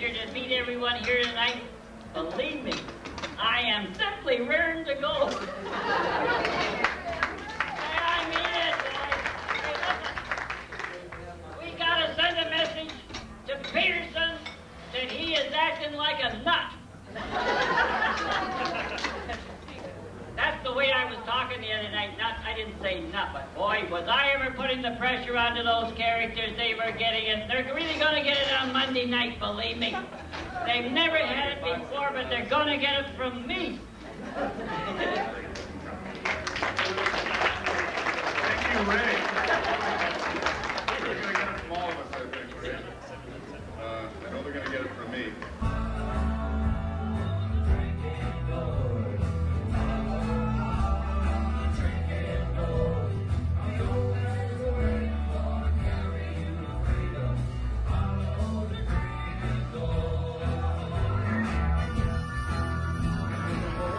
pleasure to meet everyone here tonight. Believe me, I am simply raring to go. I mean it, boys. Hey, listen. We gotta send a message to Peterson that he is acting like a nut. That's the way I was talking the other night. I didn't say nut, but boy, was I ever putting the pressure onto those characters. They were getting it. They're really going to get it on Monday night, believe me. They've never had it before, but they're going to get it from me. Thank you, Ray. They're going to get it from all of us, I think, Ray. I know they're going to get it from me.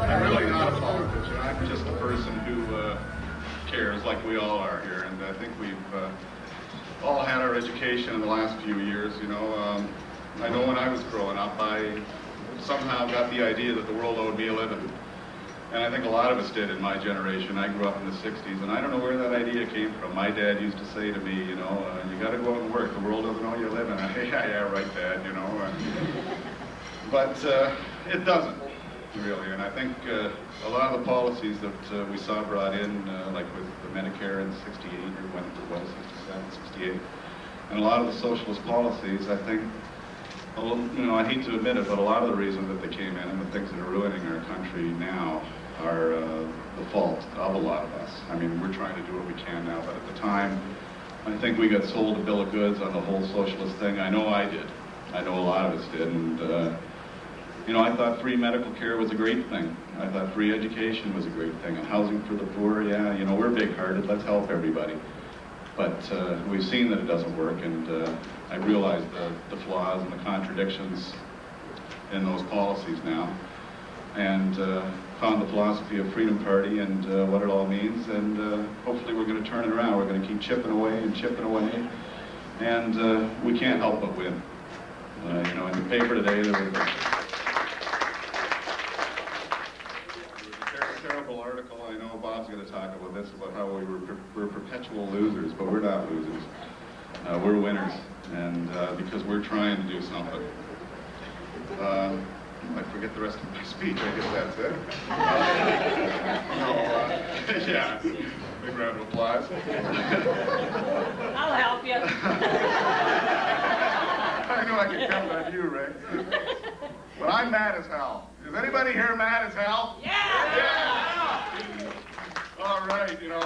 I'm really not a politician. I'm just a person who cares, like we all are here. And I think we've all had our education in the last few years. You know, I know when I was growing up, I somehow got the idea that the world owed me a living. And I think a lot of us did in my generation. I grew up in the 60s, and I don't know where that idea came from. My dad used to say to me, you know, you got to go out and work. The world doesn't owe you a living. Yeah, right, Dad, you know. But it doesn't. Really, and I think a lot of the policies that we saw brought in, like with the Medicare in '68, or when it was, '67, '68, and a lot of the socialist policies, I think, you know, I hate to admit it, but a lot of the reason that they came in and the things that are ruining our country now are the fault of a lot of us. I mean, we're trying to do what we can now, but at the time, I think we got sold a bill of goods on the whole socialist thing. I know I did. I know a lot of us did, and you know, I thought free medical care was a great thing. I thought free education was a great thing. And housing for the poor, yeah, you know, we're big-hearted, let's help everybody. But we've seen that it doesn't work, and I realize the flaws and the contradictions in those policies now. And found the philosophy of Freedom Party and what it all means, and hopefully we're going to turn it around. We're going to keep chipping away and chipping away, and we can't help but win. You know, in the paper today, there was a terrible article. I know Bob's going to talk about this, about how we're perpetual losers, but we're not losers. We're winners, and because we're trying to do something. I forget the rest of my speech. I guess that's it. Yeah, big round of applause. I'll help you. I know I can count on you, Ray. But I'm mad as hell. Is anybody here mad as hell? Yeah! All right, you know,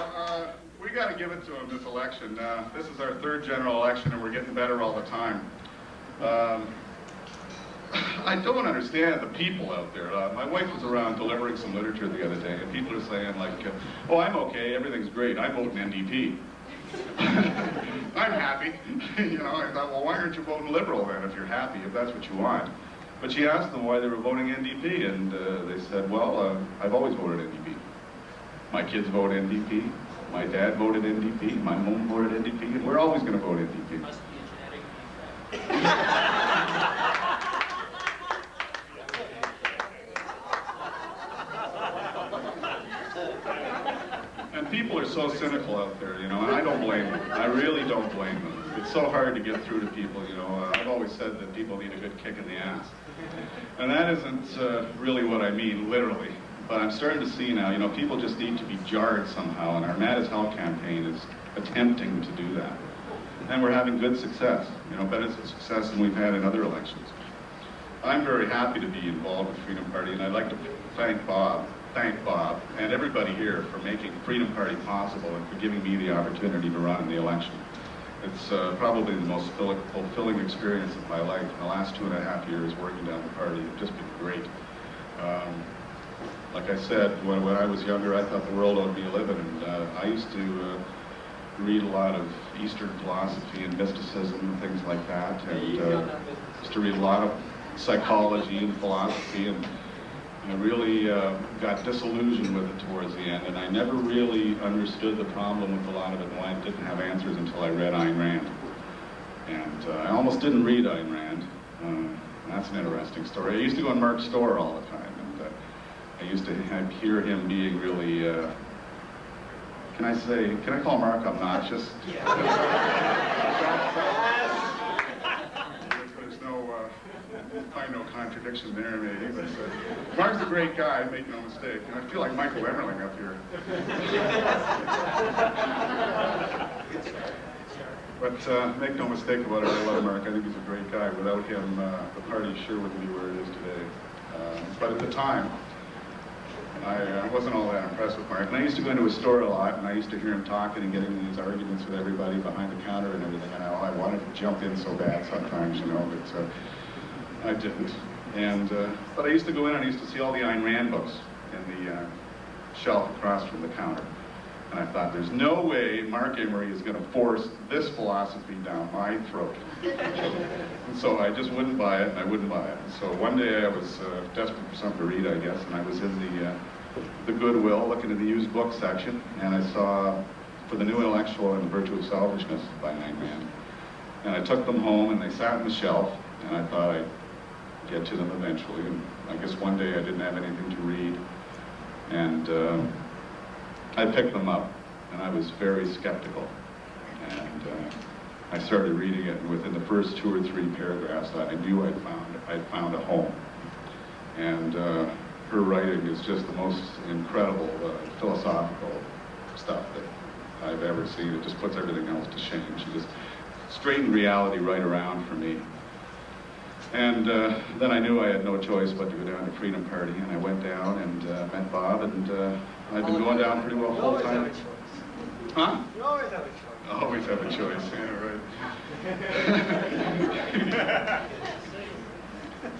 we got to give it to him this election. This is our third general election, and we're getting better all the time. I don't understand the people out there. My wife was around delivering some literature the other day, and people are saying, like, oh, I'm okay, everything's great, I'm voting NDP. I'm happy. You know, I thought, well, why aren't you voting Liberal then if you're happy, if that's what you want? But she asked them why they were voting NDP, and they said, well, I've always voted NDP. My kids vote NDP, my dad voted NDP, my mom voted NDP, and we're always going to vote NDP. Must be a genetic. And people are so cynical out there, you know, and I don't blame them. I really don't blame them. It's so hard to get through to people, you know. I've always said that people need a good kick in the ass. And that isn't really what I mean, literally. But I'm starting to see now, you know, people just need to be jarred somehow, and our Mad as Hell campaign is attempting to do that. And we're having good success, you know, better success than we've had in other elections. I'm very happy to be involved with Freedom Party, and I'd like to thank Bob, and everybody here for making Freedom Party possible and for giving me the opportunity to run in the election. It's probably the most fulfilling experience of my life. In the last 2.5 years working down the party, it's just been great. Like I said, when I was younger, I thought the world owed me a living, and I used to read a lot of Eastern philosophy and mysticism and things like that, and used to read a lot of psychology and philosophy, and I really got disillusioned with it towards the end, and I never really understood the problem with a lot of it, and why I didn't have answers until I read Ayn Rand. And I almost didn't read Ayn Rand. That's an interesting story. I used to go in Marc's store all the time, and I used to hear him being really, can I call Marc obnoxious? Yeah. There's find no contradiction there, maybe, but Marc's a great guy, make no mistake, and I feel like Michael Emmerling up here. But make no mistake about it, I love Marc. I think he's a great guy. Without him, the party sure wouldn't be where it is today. But at the time, I wasn't all that impressed with Marc. And I used to go into his store a lot, and I used to hear him talking and getting in these arguments with everybody behind the counter and everything. And I wanted to jump in so bad sometimes, you know, but I didn't. And but I used to go in and I used to see all the Ayn Rand books in the shelf across from the counter. And I thought, there's no way Marc Emery is going to force this philosophy down my throat. And so I just wouldn't buy it, and I wouldn't buy it. And so one day I was desperate for something to read, I guess, and I was in the Goodwill looking at the used book section, and I saw For the New Intellectual and the Virtue of Selfishness by Ayn Rand. And I took them home, and they sat on the shelf, and I thought I'd get to them eventually. And I guess one day I didn't have anything to read, and I picked them up, and I was very skeptical. And I started reading it, and within the first 2 or 3 paragraphs, I knew I'd found a home. And her writing is just the most incredible philosophical stuff that I've ever seen. It just puts everything else to shame. She just straightened reality right around for me. And then I knew I had no choice but to go down to Freedom Party, and I went down and met Bob, and I've been going down pretty well full time. Huh? You always have a choice. Always have a choice, yeah, right.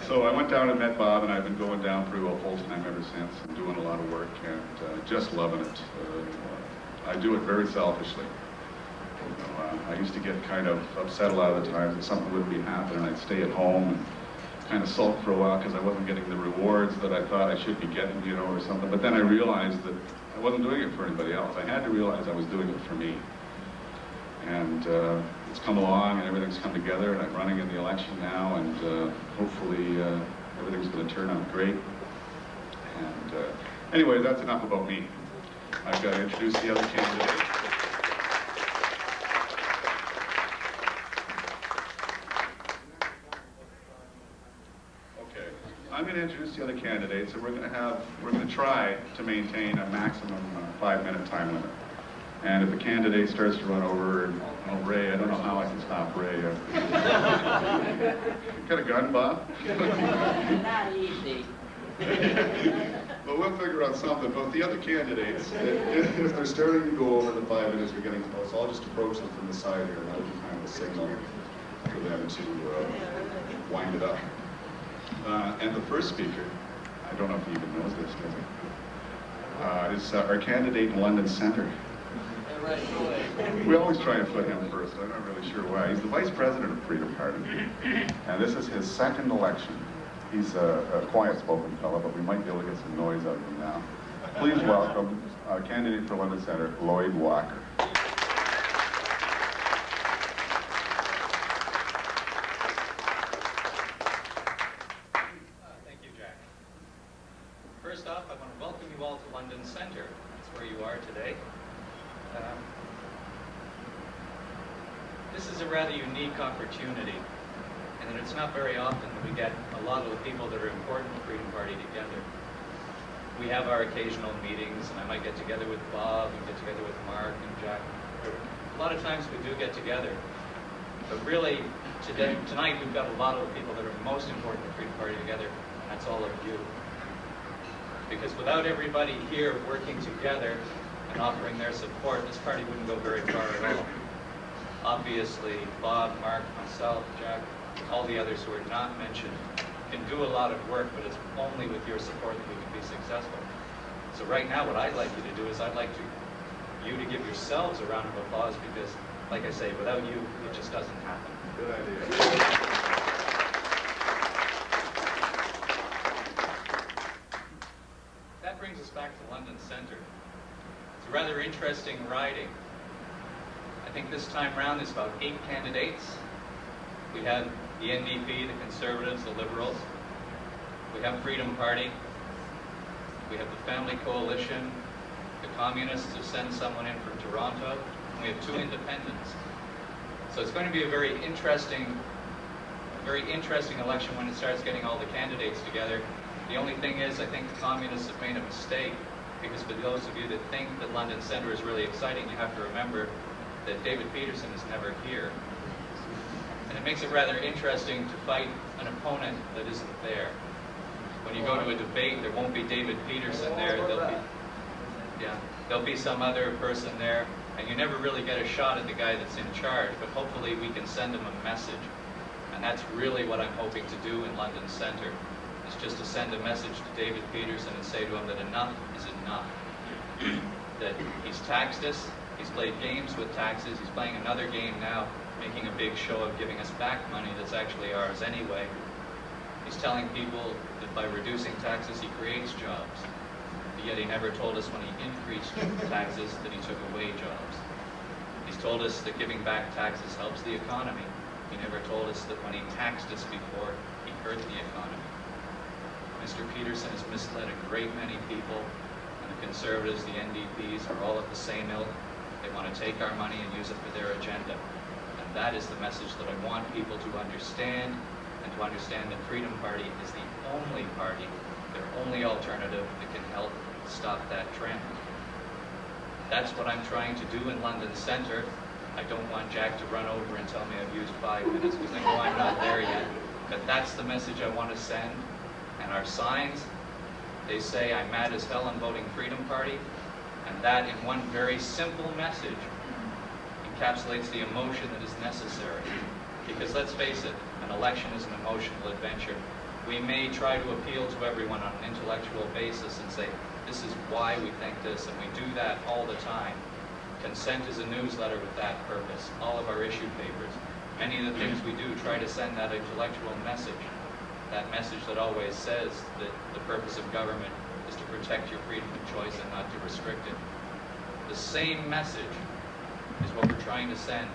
So I went down and met Bob, and I've been going down pretty well full time ever since, and doing a lot of work, and just loving it. I do it very selfishly. I used to get kind of upset a lot of the times that something wouldn't be happening. I'd stay at home and kind of sulk for a while because I wasn't getting the rewards that I thought I should be getting, you know, or something. But then I realized that I wasn't doing it for anybody else. I had to realize I was doing it for me. And it's come along, and everything's come together, and I'm running in the election now, and hopefully everything's going to turn out great. And anyway, that's enough about me. I've got to introduce the other candidates. I'm going to introduce the other candidates, and we're going to try to maintain a maximum 5-minute time limit. And if the candidate starts to run over, Ray, I don't know how I can stop Ray. Got a gun, Bob? Not easy. Well, we'll figure out something. But the other candidates, if they're starting to go over the 5 minutes, we're getting close. I'll just approach them from the side here, and that'll be kind of a signal for them to wind it up. And the first speaker, I don't know if he even knows this, does he? Is our candidate in London Centre. We always try and put him first. I'm not really sure why. He's the vice president of Freedom Party, and this is his second election. He's a quiet-spoken fellow, but we might be able to get some noise out of him now. Please welcome our candidate for London Centre, Lloyd Walker. First off, I want to welcome you all to London Centre. That's where you are today. This is a rather unique opportunity, and it's not very often that we get a lot of the people that are important to Freedom Party together. We have our occasional meetings, and I might get together with Bob and get together with Marc and Jack. A lot of times we do get together, but really tonight we've got a lot of the people that are most important to Freedom Party together, and that's all of you. Because without everybody here working together and offering their support, this party wouldn't go very far at all. Obviously, Bob, Marc, myself, Jack, all the others who are not mentioned can do a lot of work, but it's only with your support that we can be successful. So right now, what I'd like you to do is I'd like you to give yourselves a round of applause because, like I say, without you, it just doesn't happen. Good idea. That brings us back to London Centre. It's a rather interesting riding. I think this time round there's about 8 candidates. We have the NDP, the Conservatives, the Liberals. We have Freedom Party. We have the Family Coalition. The Communists have sent someone in from Toronto. And we have 2 independents. So it's going to be a very interesting election when it starts getting all the candidates together. The only thing is, I think the Communists have made a mistake, because for those of you that think that London Centre is really exciting, you have to remember that David Peterson is never here. And it makes it rather interesting to fight an opponent that isn't there. When you go to a debate, there won't be David Peterson there. There'll be some other person there, and you never really get a shot at the guy that's in charge, but hopefully we can send him a message. And that's really what I'm hoping to do in London Centre, is just to send a message to David Peterson and say to him that enough is enough. That he's taxed us, he's played games with taxes, he's playing another game now, making a big show of giving us back money that's actually ours anyway. He's telling people that by reducing taxes he creates jobs. Yet he never told us when he increased taxes that he took away jobs. He's told us that giving back taxes helps the economy. He never told us that when he taxed us before, he hurt the economy. Mr. Peterson has misled a great many people, and the Conservatives, the NDPs, are all at the same ilk. They want to take our money and use it for their agenda. And that is the message that I want people to understand, and to understand that Freedom Party is the only party, their only alternative that can help stop that trend. That's what I'm trying to do in London Centre. I don't want Jack to run over and tell me I've used 5 minutes, because I know I'm not there yet. But that's the message I want to send. And our signs, they say I'm mad as hell on voting Freedom Party. And that, in one very simple message, encapsulates the emotion that is necessary. Because let's face it, an election is an emotional adventure. We may try to appeal to everyone on an intellectual basis and say, this is why we think this, and we do that all the time. Consent is a newsletter with that purpose. All of our issue papers, many of the things we do try to send that intellectual message. That message that always says that the purpose of government is to protect your freedom of choice and not to restrict it. The same message is what we're trying to send.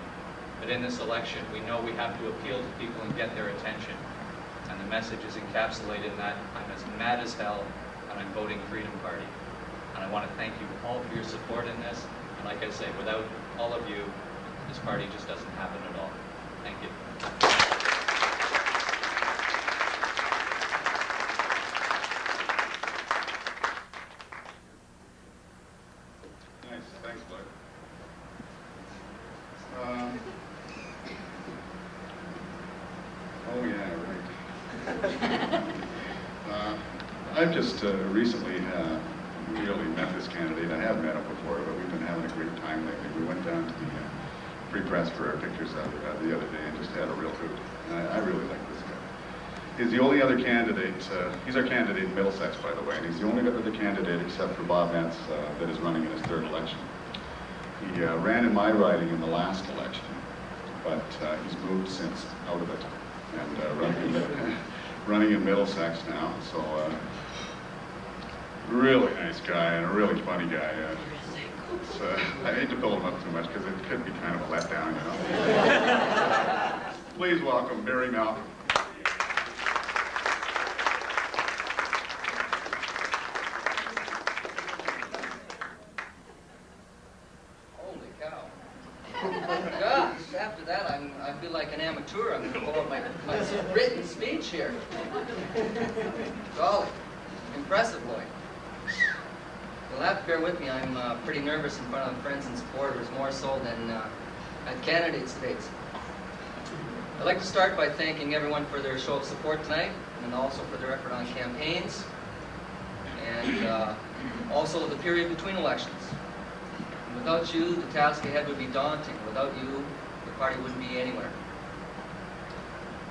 But in this election, we know we have to appeal to people and get their attention. And the message is encapsulated in that I'm as mad as hell and I'm voting Freedom Party. And I want to thank you all for your support in this. And like I say, without all of you, this party just doesn't happen at all. Thank you. Nice, thanks, Lloyd. Oh yeah, right. I've just recently really met this candidate. I have met him before, but we've been having a great time lately. We went down to the Free Press for our pictures the other day and just had a real hoot. I really like this guy. He's the only other candidate, he's our candidate in Middlesex, by the way, and he's the only other candidate except for Bob Metz that is running in his 3rd election. He ran in my riding in the last election, but he's moved since out of it and running in Middlesex now. So really nice guy and a really funny guy. I hate to build him up too much because it could be kind of a letdown, you know. Please welcome Barry Malcolm. Holy cow. Gosh, after that I feel like an amateur. I'm going to pull up my written speech here. Golly, impressive, Lloyd. You'll have to bear with me. I'm pretty nervous in front of friends and supporters, more so than at candidates' debates. I'd like to start by thanking everyone for their show of support tonight, and also for their effort on campaigns, and also the period between elections. And without you, the task ahead would be daunting. Without you, the party wouldn't be anywhere.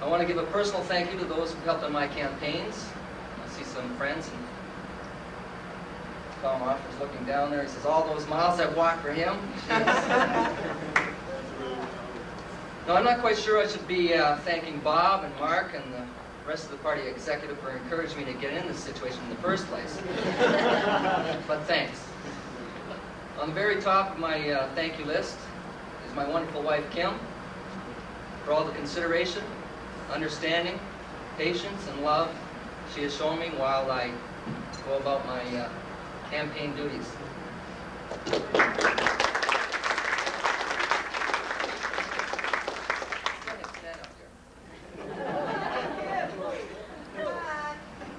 I want to give a personal thank you to those who helped on my campaigns. I see some friends, and Tom Offer's looking down there. He says, all those miles I've walked for him. No, I'm not quite sure I should be thanking Bob and Marc and the rest of the party executive for encouraging me to get in this situation in the first place. But thanks. On the very top of my thank you list is my wonderful wife, Kim, for for all the consideration, understanding, patience, and love she has shown me while I go about my campaign duties.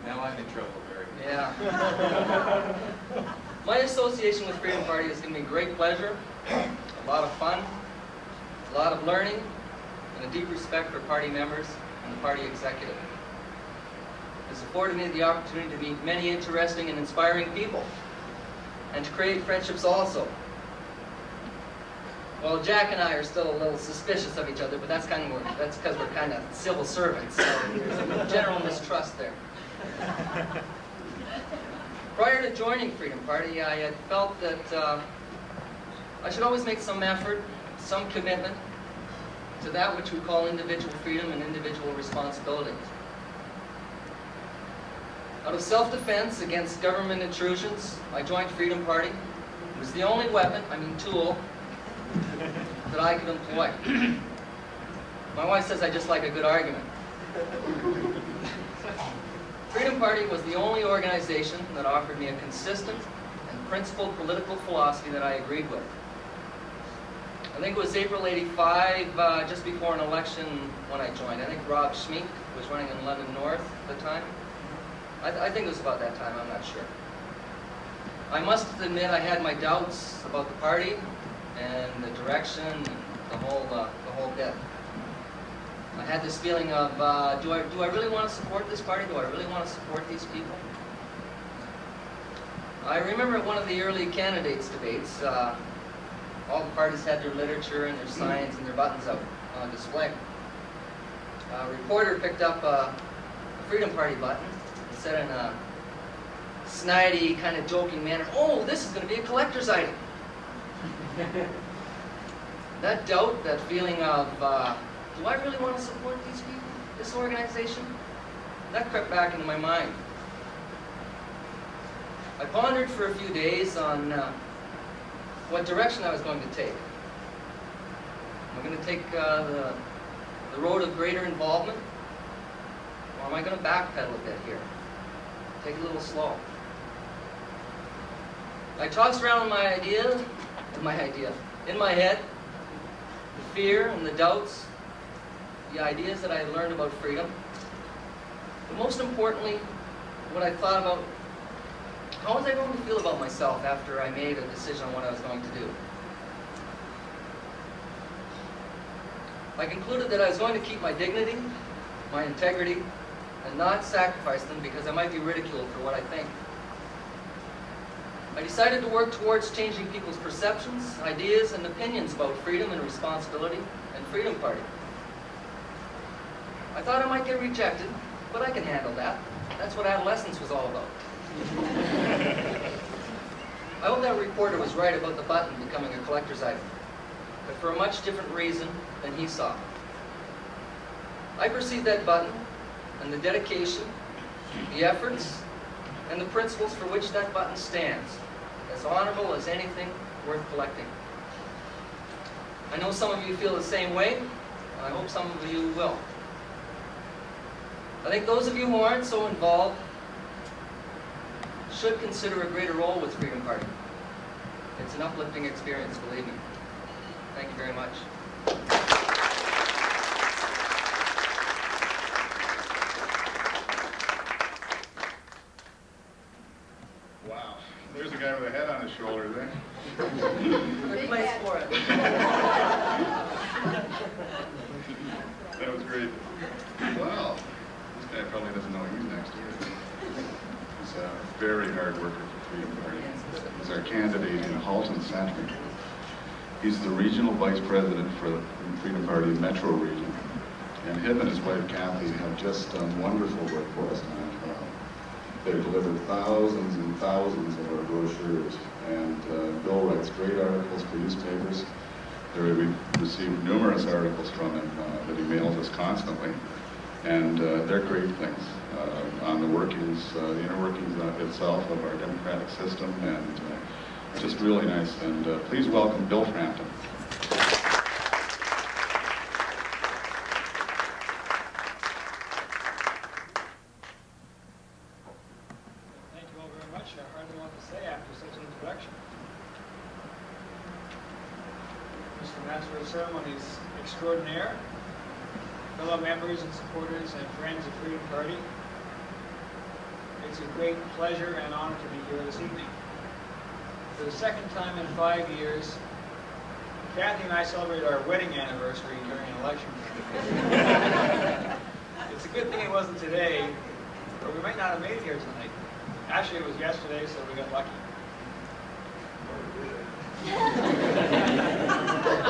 Now I'm in trouble, Barry. Yeah. My association with Freedom Party has given me great pleasure, a lot of fun, a lot of learning, and a deep respect for party members and the party executive. It's afforded me the opportunity to meet many interesting and inspiring people, and to create friendships also. Well, Jack and I are still a little suspicious of each other, but that's because we're kind of civil servants, so there's a general mistrust there. Prior to joining Freedom Party, I had felt that I should always make some effort, some commitment to that which we call individual freedom and individual responsibility. Out of self-defense against government intrusions, I joined Freedom Party. It was the only weapon, tool, that I could employ. My wife says I just like a good argument. Freedom Party was the only organization that offered me a consistent and principled political philosophy that I agreed with. I think it was April '85, just before an election when I joined. I think Rob Schmeek was running in London North at the time. I think it was about that time, I'm not sure. I must admit I had my doubts about the party and the direction and the whole bit. I had this feeling of, do I really want to support this party? Do I really want to support these people? I remember at one of the early candidates debates, all the parties had their literature and their signs and their buttons out on display. A reporter picked up a Freedom Party button and said in a snidey, kind of joking manner, "Oh, this is going to be a collector's item." That doubt, that feeling of, do I really want to support these people, this organization? That crept back into my mind. I pondered for a few days on what direction I was going to take. Am I going to take the road of greater involvement? Or am I going to backpedal a bit here? Take it a little slow. I tossed around in my head, the fear and the doubts, the ideas that I had learned about freedom. But most importantly, what I thought about, how was I going to feel about myself after I made a decision on what I was going to do? I concluded that I was going to keep my dignity, my integrity, and not sacrifice them because I might be ridiculed for what I think. I decided to work towards changing people's perceptions, ideas, and opinions about freedom and responsibility and Freedom Party. I thought I might get rejected, but I can handle that. That's what adolescence was all about. I hope that reporter was right about the button becoming a collector's item, but for a much different reason than he saw. I perceived that button and the dedication, the efforts, and the principles for which that button stands as honorable as anything worth collecting. I know some of you feel the same way, and I hope some of you will. I think those of you who aren't so involved should consider a greater role with Freedom Party. It's an uplifting experience, believe me. Thank you very much. Wow. There's a guy with a head on his shoulder there. Good place for it. That was great. Wow. This guy probably doesn't know he's next year. He's a very hard worker for Freedom Party. He's our candidate in Halton Centre. He's the regional vice president for the Freedom Party Metro region. And him and his wife Kathy have just done wonderful work for us. They've delivered thousands and thousands of our brochures, and Bill writes great articles for newspapers. We've received numerous articles from him that he mails us constantly, and they're great things on the workings, the inner workings itself of our democratic system, and just really nice. And please welcome Bill Frampton. the ceremonies extraordinaire, fellow members and supporters and friends of Freedom Party, it's a great pleasure and honor to be here this evening. For the second time in 5 years, Kathy and I celebrated our wedding anniversary during an election. It's a good thing it wasn't today, or we might not have made it here tonight. Actually, it was yesterday, so we got lucky.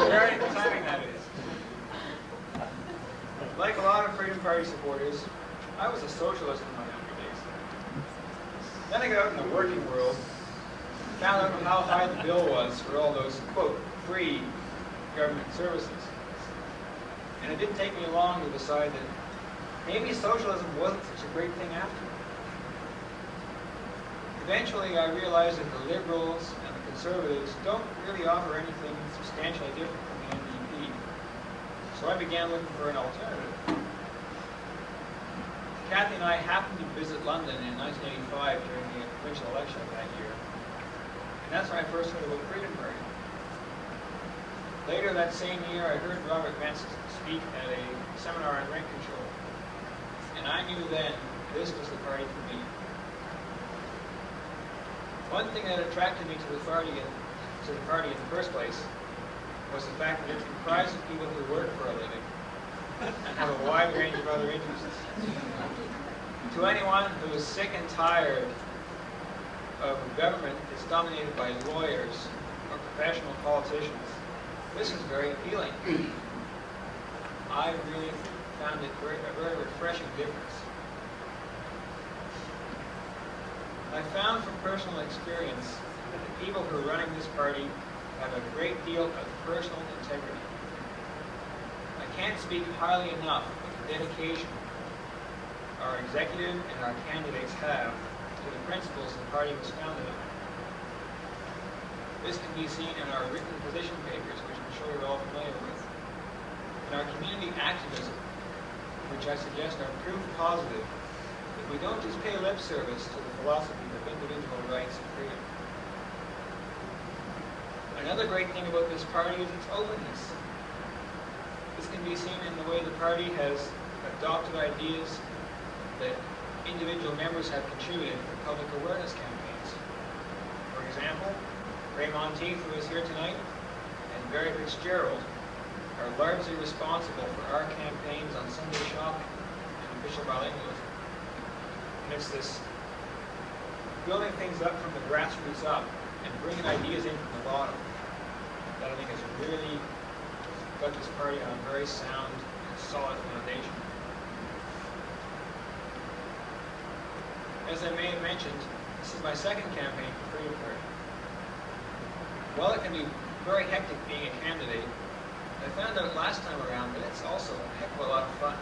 Very timing, that is. Like a lot of Freedom Party supporters, I was a socialist in my younger days. Then I got out in the working world, found out how high the bill was for all those, quote, free government services. And it didn't take me long to decide that maybe socialism wasn't such a great thing after all. Eventually, I realized that the liberals and the conservatives don't really offer anything substantially different from the NDP. So I began looking for an alternative. Kathy and I happened to visit London in 1985 during the provincial election of that year. And that's when I first heard about Freedom Party. Later that same year, I heard Robert Metz speak at a seminar on rent control. And I knew then this was the party for me. One thing that attracted me to the party in the first place was the fact that it's comprised of people who work for a living and have a wide range of other interests. To anyone who is sick and tired of a government that's dominated by lawyers or professional politicians, this is very appealing. I really found it a very refreshing difference. I found from personal experience that the people who are running this party have a great deal of personal integrity. I can't speak highly enough of the dedication our executive and our candidates have to the principles the party was founded on. This can be seen in our written position papers, which I'm sure you're all familiar with, and our community activism, which I suggest are proof positive that we don't just pay lip service to the philosophy of individual rights and freedom. Another great thing about this party is its openness. This can be seen in the way the party has adopted ideas that individual members have contributed for public awareness campaigns. For example, Ray Monteith, who is here tonight, and Barry Fitzgerald are largely responsible for our campaigns on Sunday shopping and official bilingualism. And it's this building things up from the grassroots up and bringing ideas in from the bottom that I think has really got this party on a very sound and solid foundation. As I may have mentioned, this is my second campaign for Freedom Party. While it can be very hectic being a candidate, I found out last time around that it's also a heck of a lot of fun.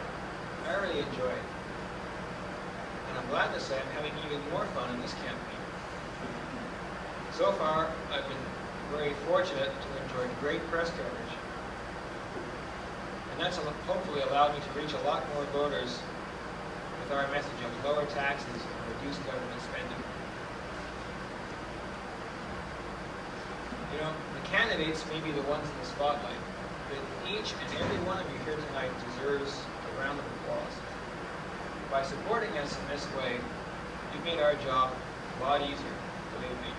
I really enjoy it. And I'm glad to say I'm having even more fun in this campaign. So far, I've been very fortunate to enjoy great press coverage. And that's hopefully allowed me to reach a lot more voters with our message of lower taxes and reduced government spending. You know, the candidates may be the ones in the spotlight, but each and every one of you here tonight deserves a round of applause. By supporting us in this way, you've made our job a lot easier, believe me.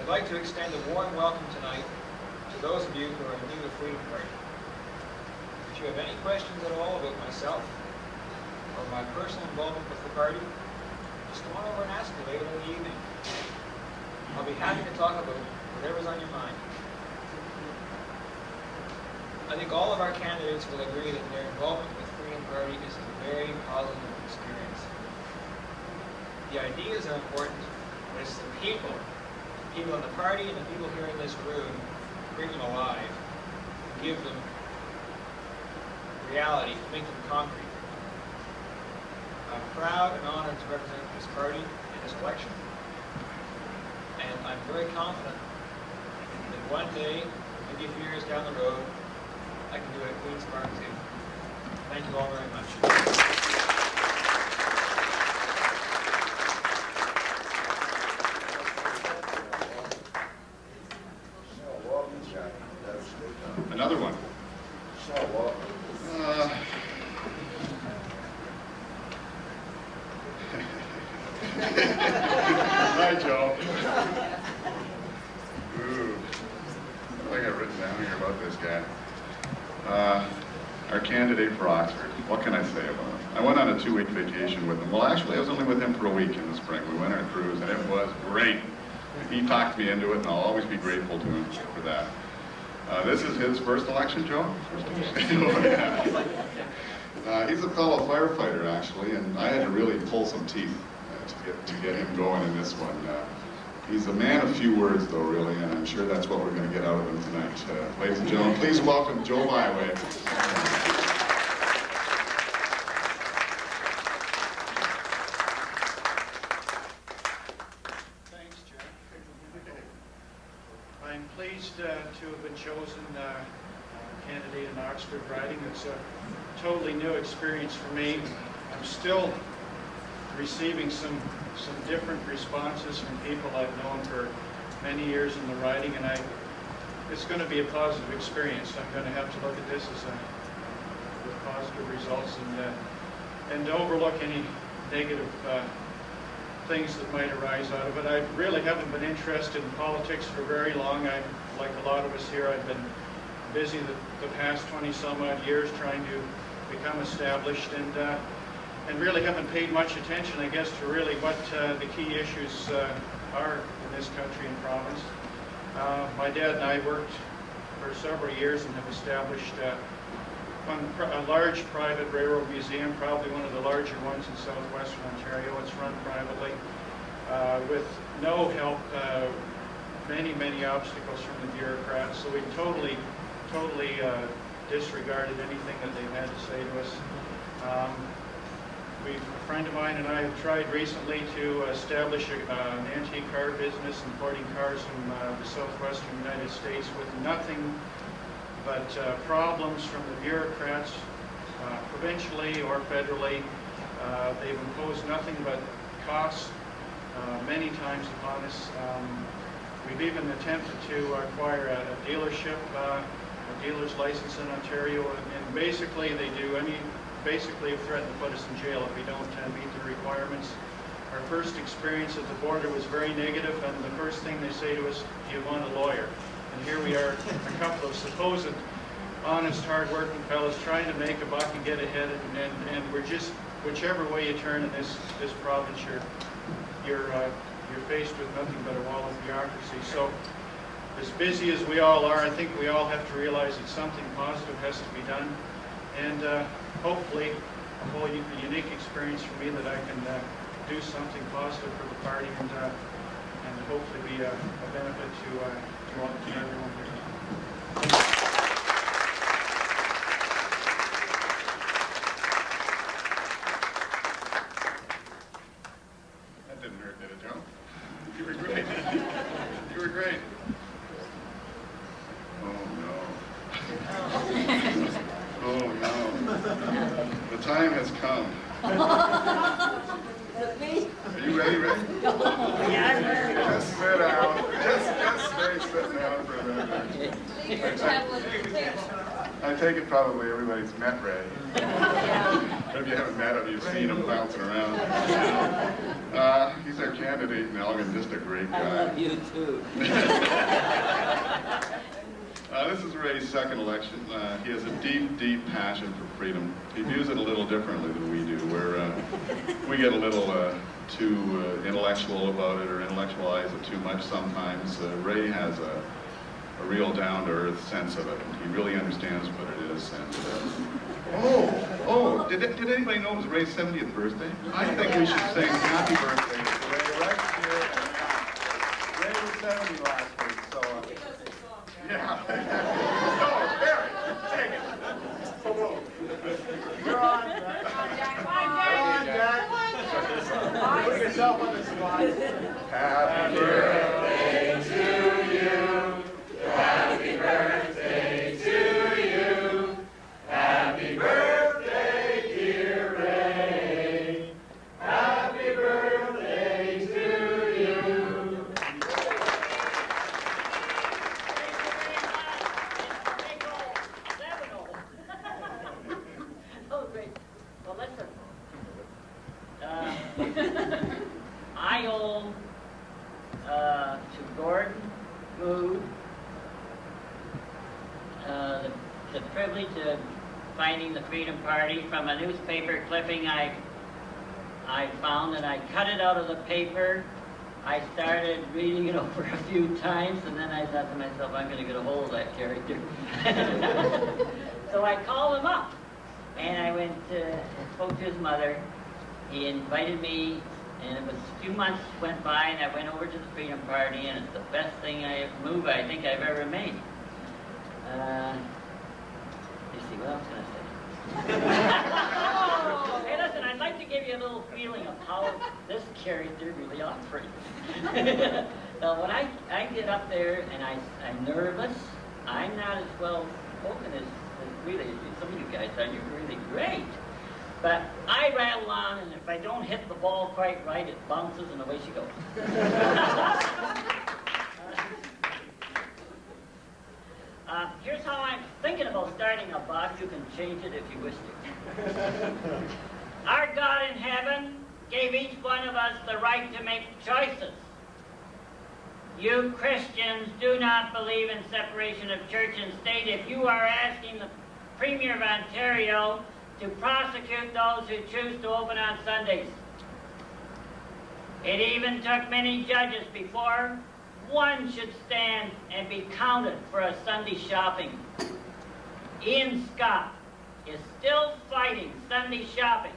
I'd like to extend a warm welcome tonight to those of you who are new to Freedom Party. If you have any questions at all about myself or my personal involvement with the party, just come on over and ask me later in the evening. I'll be happy to talk about whatever's on your mind. I think all of our candidates will agree that their involvement with Freedom Party is a very positive experience. The ideas are important, but it's the people in the party and the people here in this room, bring them alive, give them reality, make them concrete. I'm proud and honored to represent this party in this election. And I'm very confident that one day, maybe a few years down the road, I can do it at Queen's Park too. Thank you all very much. Welcome to Another one. Hi, Joe. Ooh. What have I got written down here about this guy? Our candidate for Oxford. What can I say about him? I went on a 2-week vacation with him. Well, actually, I was only with him for a week in the spring. We went on a cruise, and it was great. He talked me into it, and I'll always be grateful to him for that. This is his first election, Joe? First election. Oh, yeah. He's a fellow firefighter, actually, and I had to really pull some teeth to get him going in this one. He's a man of few words, though, really, and I'm sure that's what we're going to get out of him tonight. Ladies and gentlemen, please welcome Joe Byway. Thanks, Jack. I'm pleased to have been chosen candidate in Oxford riding. It's a totally new experience for me. I'm still receiving some different responses from people I've known for many years in the riding, and it's going to be a positive experience. I'm going to have to look at this as with positive results and overlook any negative things that might arise out of it. I really haven't been interested in politics for very long. Like a lot of us here, I've been busy the past 20-some-odd years trying to become established, and really haven't paid much attention, I guess, to really what the key issues are in this country and province. My dad and I worked for several years and have established a large private railroad museum, probably one of the larger ones in southwestern Ontario. It's run privately with no help, many obstacles from the bureaucrats. So we totally disregarded anything that they've had to say to us. A friend of mine and I have tried recently to establish an antique car business, importing cars from the southwestern United States with nothing but problems from the bureaucrats, provincially or federally. They've imposed nothing but costs many times upon us. We've even attempted to acquire a dealership, a dealer's license in Ontario, and basically they do basically have threatened to put us in jail if we don't meet the requirements. Our first experience at the border was very negative, and the first thing they say to us, do you want a lawyer? And here we are, a couple of supposed honest, hard-working fellows trying to make a buck and get ahead, and we're just, whichever way you turn in this province, you're faced with nothing but a wall of bureaucracy. So, as busy as we all are, I think we all have to realize that something positive has to be done, and hopefully a whole unique experience for me that I can do something positive for the party and hopefully be a benefit to everyone here. That didn't hurt, did it, Joe? You were great. You were great. Oh no. The time has come. Are you ready? Yeah, I'm ready. Just sit down. Just sit down for a minute. I take it probably everybody's met Ray. Or if you haven't met him, you've seen him bouncing around. He's our candidate in Elgin, just a great guy. I love you too. This is Ray's second election. He has a deep passion for freedom. He views it a little differently than we do, where we get a little too intellectual about it or intellectualize it too much sometimes. Ray has a real down-to-earth sense of it, and he really understands what it is. And did anybody know it was Ray's 70th birthday? I think we should sing happy birthday to Ray right here. Ray was 70 last week, so yeah. No, Barry, take it. You're on, Jack. Come on, Jack. Put yourself on the spot. Happy birthday to you. Happy birthday to you. Happy birthday, dear Ray. Happy birthday to you. I owe to Gordon Mood the privilege of finding the Freedom Party from a newspaper clipping I found, and I cut it out of the paper. I started reading it over a few times, and then I thought to myself, I'm going to get a hold of that character. So I called him up, and I went and spoke to his mother. He invited me, and it was a few months went by, and I went over to the Freedom Party, and it's the best move I think I've ever made. Let's see, what else can I say? Hey, listen, I'd like to give you a little feeling of how this character really operates. Now, when I get up there and I'm nervous, I'm not as well spoken as really some of you guys are. You're really great. But I rattle on, and if I don't hit the ball quite right, it bounces and away she goes. Here's how I'm thinking about starting a box. You can change it if you wish to. Our God in heaven gave each one of us the right to make choices. You Christians do not believe in separation of church and state if you are asking the Premier of Ontario to prosecute those who choose to open on Sundays. It even took many judges before one should stand and be counted for a Sunday shopping. Ian Scott is still fighting Sunday shopping.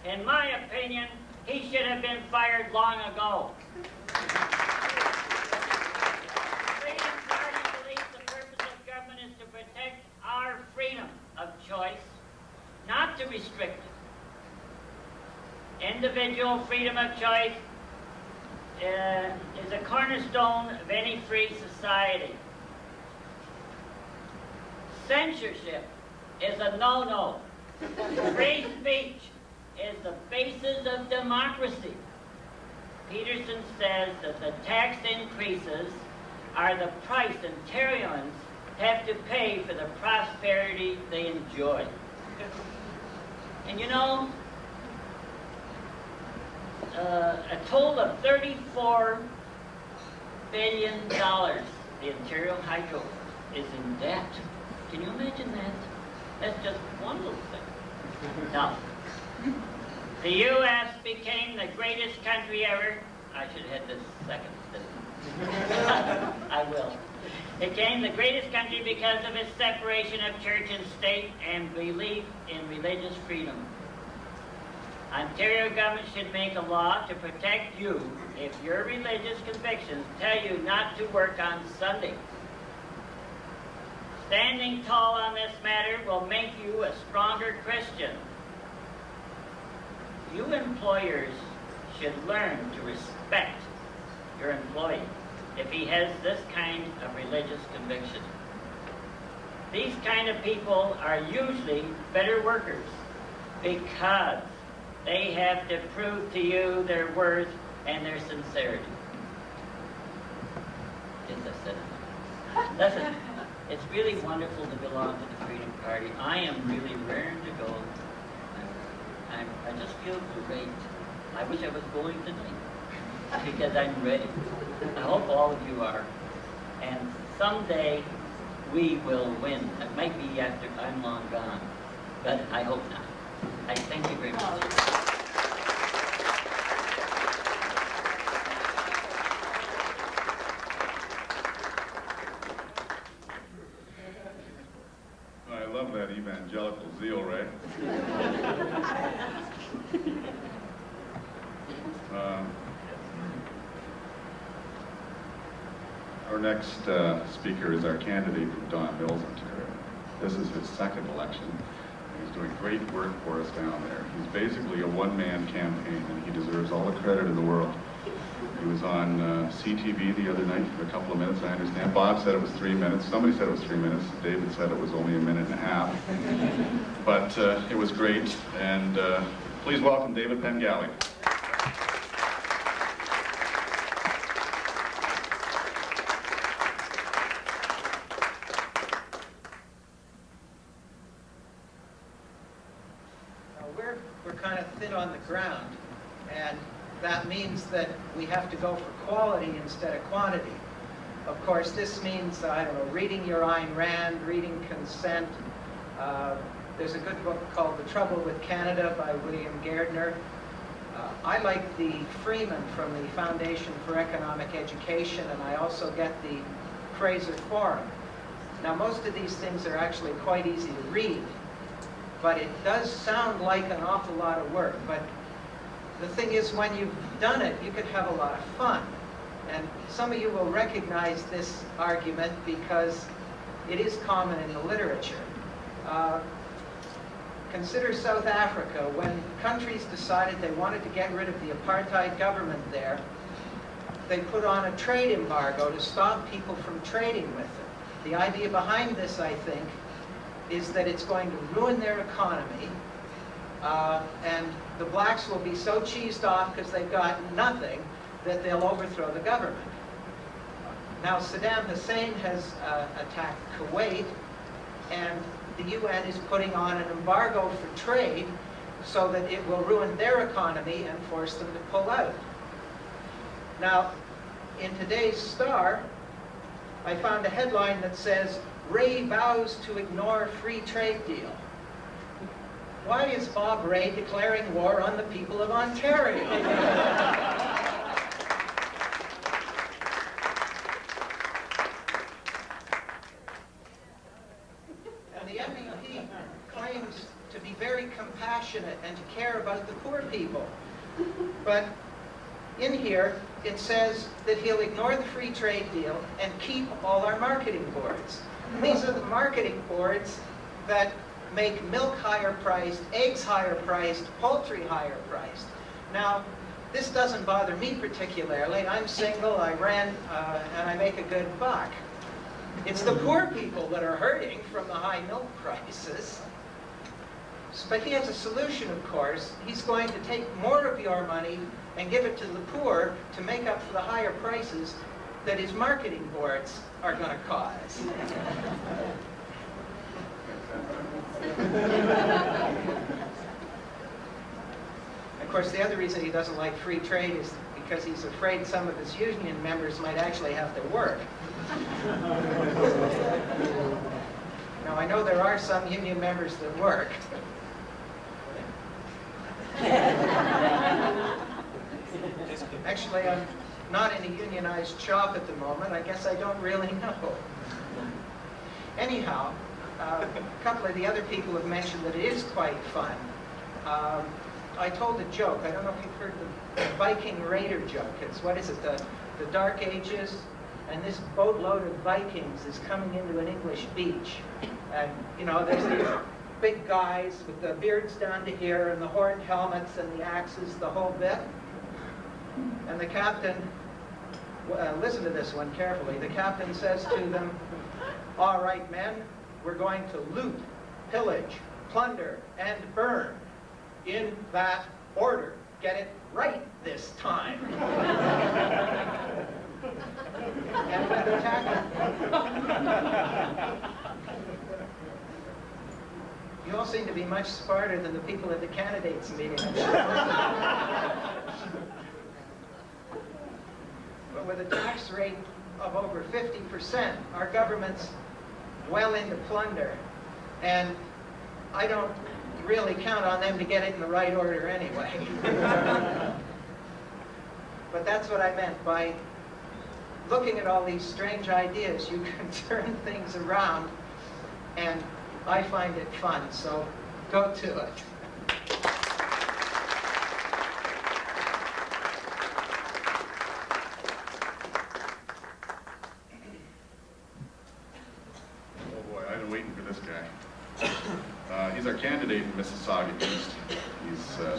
In my opinion, he should have been fired long ago. Freedom Party believes the purpose of government is to protect our freedom of choice, not to restrict it. Individual freedom of choice is a cornerstone of any free society. Censorship is a no-no. Free speech is the basis of democracy. Peterson says that the tax increases are the price Ontarians have to pay for the prosperity they enjoy. And you know, a total of $34 billion the Ontario Hydro is in debt. Can you imagine that? That's just one little thing. Now, the U.S. became the greatest country ever. I should have had this second statement. I will. It became the greatest country because of its separation of church and state and belief in religious freedom. Ontario government should make a law to protect you if your religious convictions tell you not to work on Sunday. Standing tall on this matter will make you a stronger Christian. You employers should learn to respect your employee if he has this kind of religious conviction. These kind of people are usually better workers because they have to prove to you their worth and their sincerity. Yes, I said it. Listen, it's really wonderful to belong to the Freedom Party. I am really raring to go. I just feel great. I wish I was going tonight because I'm ready. I hope all of you are. And someday we will win. It might be after I'm long gone, but I hope not. I thank you very much. I love that evangelical zeal, Ray. Our next speaker is our candidate from Don Mills, Ontario. This is his second election. He's doing great work for us down there. He's basically a one-man campaign, and he deserves all the credit in the world. He was on CTV the other night for a couple of minutes, I understand. Bob said it was 3 minutes. Somebody said it was 3 minutes. David said it was only a minute and a half. But it was great, and please welcome David Pengelly. We're kind of thin on the ground, and that means that we have to go for quality instead of quantity. Of course, this means, I don't know, reading your Ayn Rand, reading Consent. There's a good book called The Trouble with Canada by William Gairdner. I like the Freeman from the Foundation for Economic Education, and I also get the Fraser Forum. Now, most of these things are actually quite easy to read, but it does sound like an awful lot of work. But the thing is, when you've done it, you can have a lot of fun. And some of you will recognize this argument because it is common in the literature. Consider South Africa. When countries decided they wanted to get rid of the apartheid government there, they put on a trade embargo to stop people from trading with them. The idea behind this, I think, is that it's going to ruin their economy, and the blacks will be so cheesed off because they've got nothing that they'll overthrow the government. Now, Saddam Hussein has attacked Kuwait, and the UN is putting on an embargo for trade so that it will ruin their economy and force them to pull out. Now, in today's Star, I found a headline that says, "Ray vows to ignore free trade deal." Why is Bob Ray declaring war on the people of Ontario? And the MEP claims to be very compassionate and to care about the poor people. But in here, it says that he'll ignore the free trade deal and keep all our marketing boards. These are the marketing boards that make milk higher priced, eggs higher priced, poultry higher priced. Now, this doesn't bother me particularly. I'm single, I rent, and I make a good buck. It's the poor people that are hurting from the high milk prices. But he has a solution, of course. He's going to take more of your money and give it to the poor to make up for the higher prices that his marketing boards are going to cause. Of course, the other reason he doesn't like free trade is because he's afraid some of his union members might actually have to work. Now, I know there are some union members that work. Actually, I'm not in a unionized shop at the moment. I guess I don't really know. Anyhow, a couple of the other people have mentioned that it is quite fun. I told a joke. I don't know if you've heard the Viking Raider joke. It's, what is it, the Dark Ages? And this boatload of Vikings is coming into an English beach. And, you know, there's these big guys with the beards down to here and the horned helmets and the axes, the whole bit. And the captain, listen to this one carefully, the captain says to them, "All right, men, we're going to loot, pillage, plunder, and burn in that order. Get it right this time." And when the attack, you all seem to be much smarter than the people at the candidates meeting. But with a tax rate of over 50%, our government's well into plunder, and I don't really count on them to get it in the right order anyway. But that's what I meant by looking at all these strange ideas. You can turn things around, and I find it fun, so go to it. Oh boy, I've been waiting for this guy. He's our candidate in Mississauga East.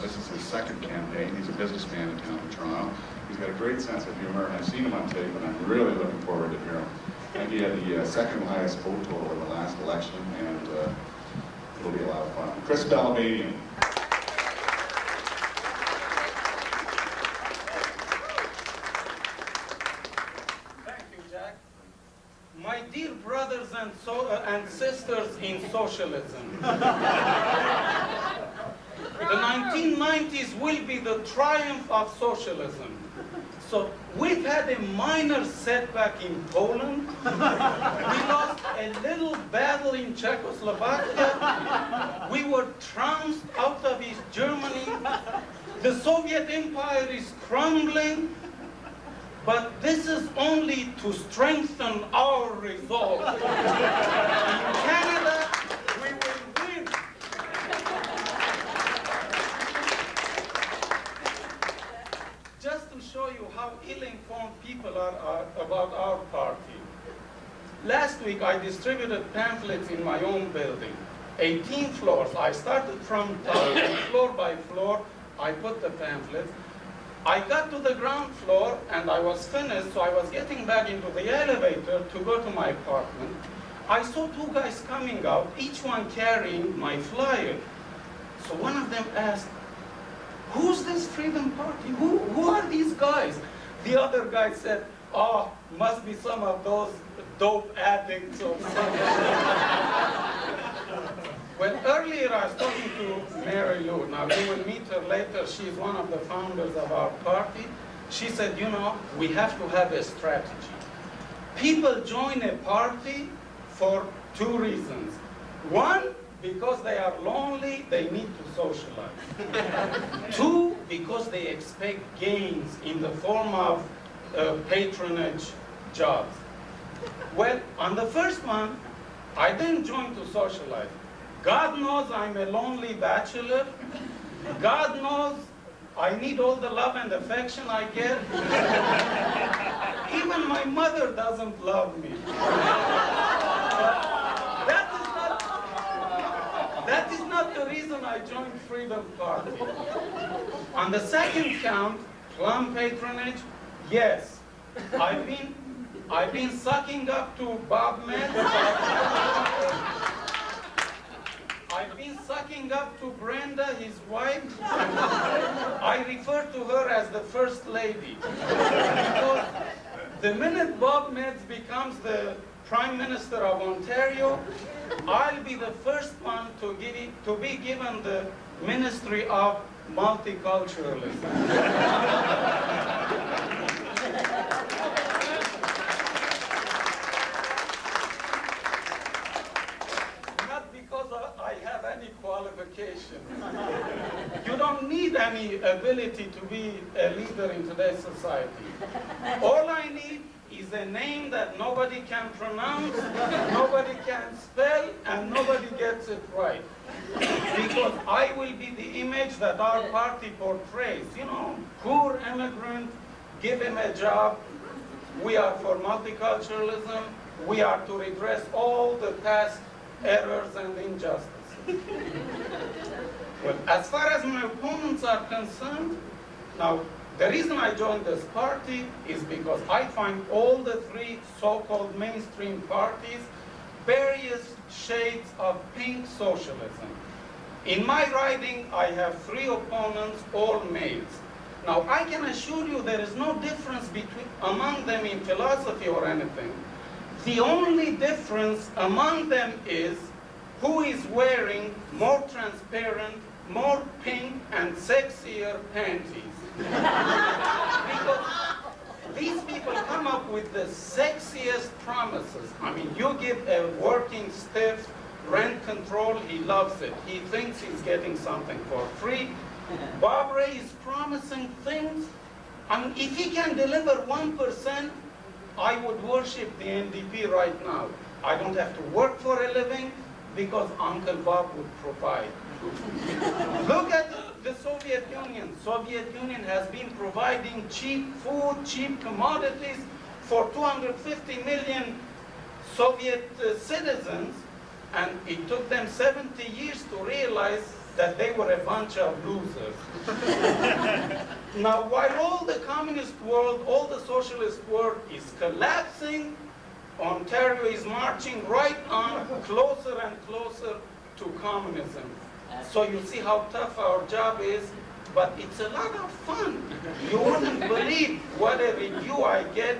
This is his second campaign. He's a businessman in town of Toronto. He's got a great sense of humor, and I've seen him on tape, and I'm really looking forward to hearing him. I think he had the second highest vote total in the last election, and it'll be a lot of fun. Chris Balabanian. Thank you, Jack. My dear brothers and sisters in socialism. The 1990s will be the triumph of socialism. So we've had a minor setback in Poland. We lost a little battle in Czechoslovakia. We were trounced out of East Germany. The Soviet Empire is crumbling. But this is only to strengthen our resolve. In Canada, we will win. Just to show you how ill-informed people are about our party. Last week, I distributed pamphlets in my own building. 18 floors. I started from top, floor by floor. I put the pamphlets. I got to the ground floor and I was finished, so I was getting back into the elevator to go to my apartment. I saw two guys coming out, each one carrying my flyer. So one of them asked, "Who's this Freedom Party? Who are these guys?" The other guy said, "Oh, must be some of those dope addicts or something." Well, earlier I was talking to Mary Lou. Now, you will meet her later. She's one of the founders of our party. She said, you know, we have to have a strategy. People join a party for two reasons. One, because they are lonely, they need to socialize. Two, because they expect gains in the form of patronage jobs. Well, on the first one, I didn't join to socialize. God knows I'm a lonely bachelor. God knows I need all the love and affection I get. Even my mother doesn't love me. That is not the reason I joined Freedom Party. On the second count, plum patronage, yes. I've been sucking up to Bob Metz. I've been sucking up to Brenda, his wife. I refer to her as the First Lady. Because the minute Bob Metz becomes the Prime Minister of Ontario, I'll be the first one to be given the Ministry of Multiculturalism. Qualification. You don't need any ability to be a leader in today's society. All I need is a name that nobody can pronounce, nobody can spell, and nobody gets it right. Because I will be the image that our party portrays. You know, poor immigrant, give him a job. We are for multiculturalism. We are to redress all the past errors and injustices. Well, as far as my opponents are concerned, now, the reason I joined this party is because I find all the three so-called mainstream parties various shades of pink socialism. In my riding, I have three opponents, all males. Now, I can assure you there is no difference among them in philosophy or anything. The only difference among them is who is wearing more transparent, more pink, and sexier panties. Because these people come up with the sexiest promises. I mean, you give a working stiff rent control, he loves it. He thinks he's getting something for free. Bob Ray is promising things. I mean, if he can deliver 1%, I would worship the NDP right now. I don't have to work for a living, because Uncle Bob would provide. Look at the Soviet Union. Soviet Union has been providing cheap food, cheap commodities for 250 million Soviet citizens, and it took them 70 years to realize that they were a bunch of losers. Now, while all the communist world, all the socialist world is collapsing, Ontario is marching right on closer and closer to communism. So you see how tough our job is, but it's a lot of fun. You wouldn't believe what a review I get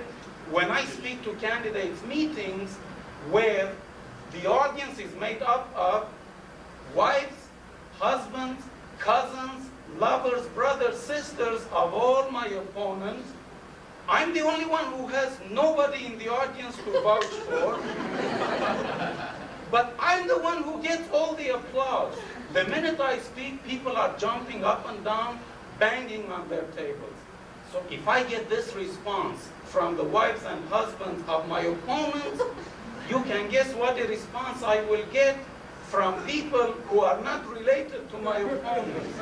when I speak to candidates' meetings where the audience is made up of wives, husbands, cousins, the only one who has nobody in the audience to vouch for. But I'm the one who gets all the applause. The minute I speak, people are jumping up and down, banging on their tables. So if I get this response from the wives and husbands of my opponents, you can guess what the response I will get from people who are not related to my opponents.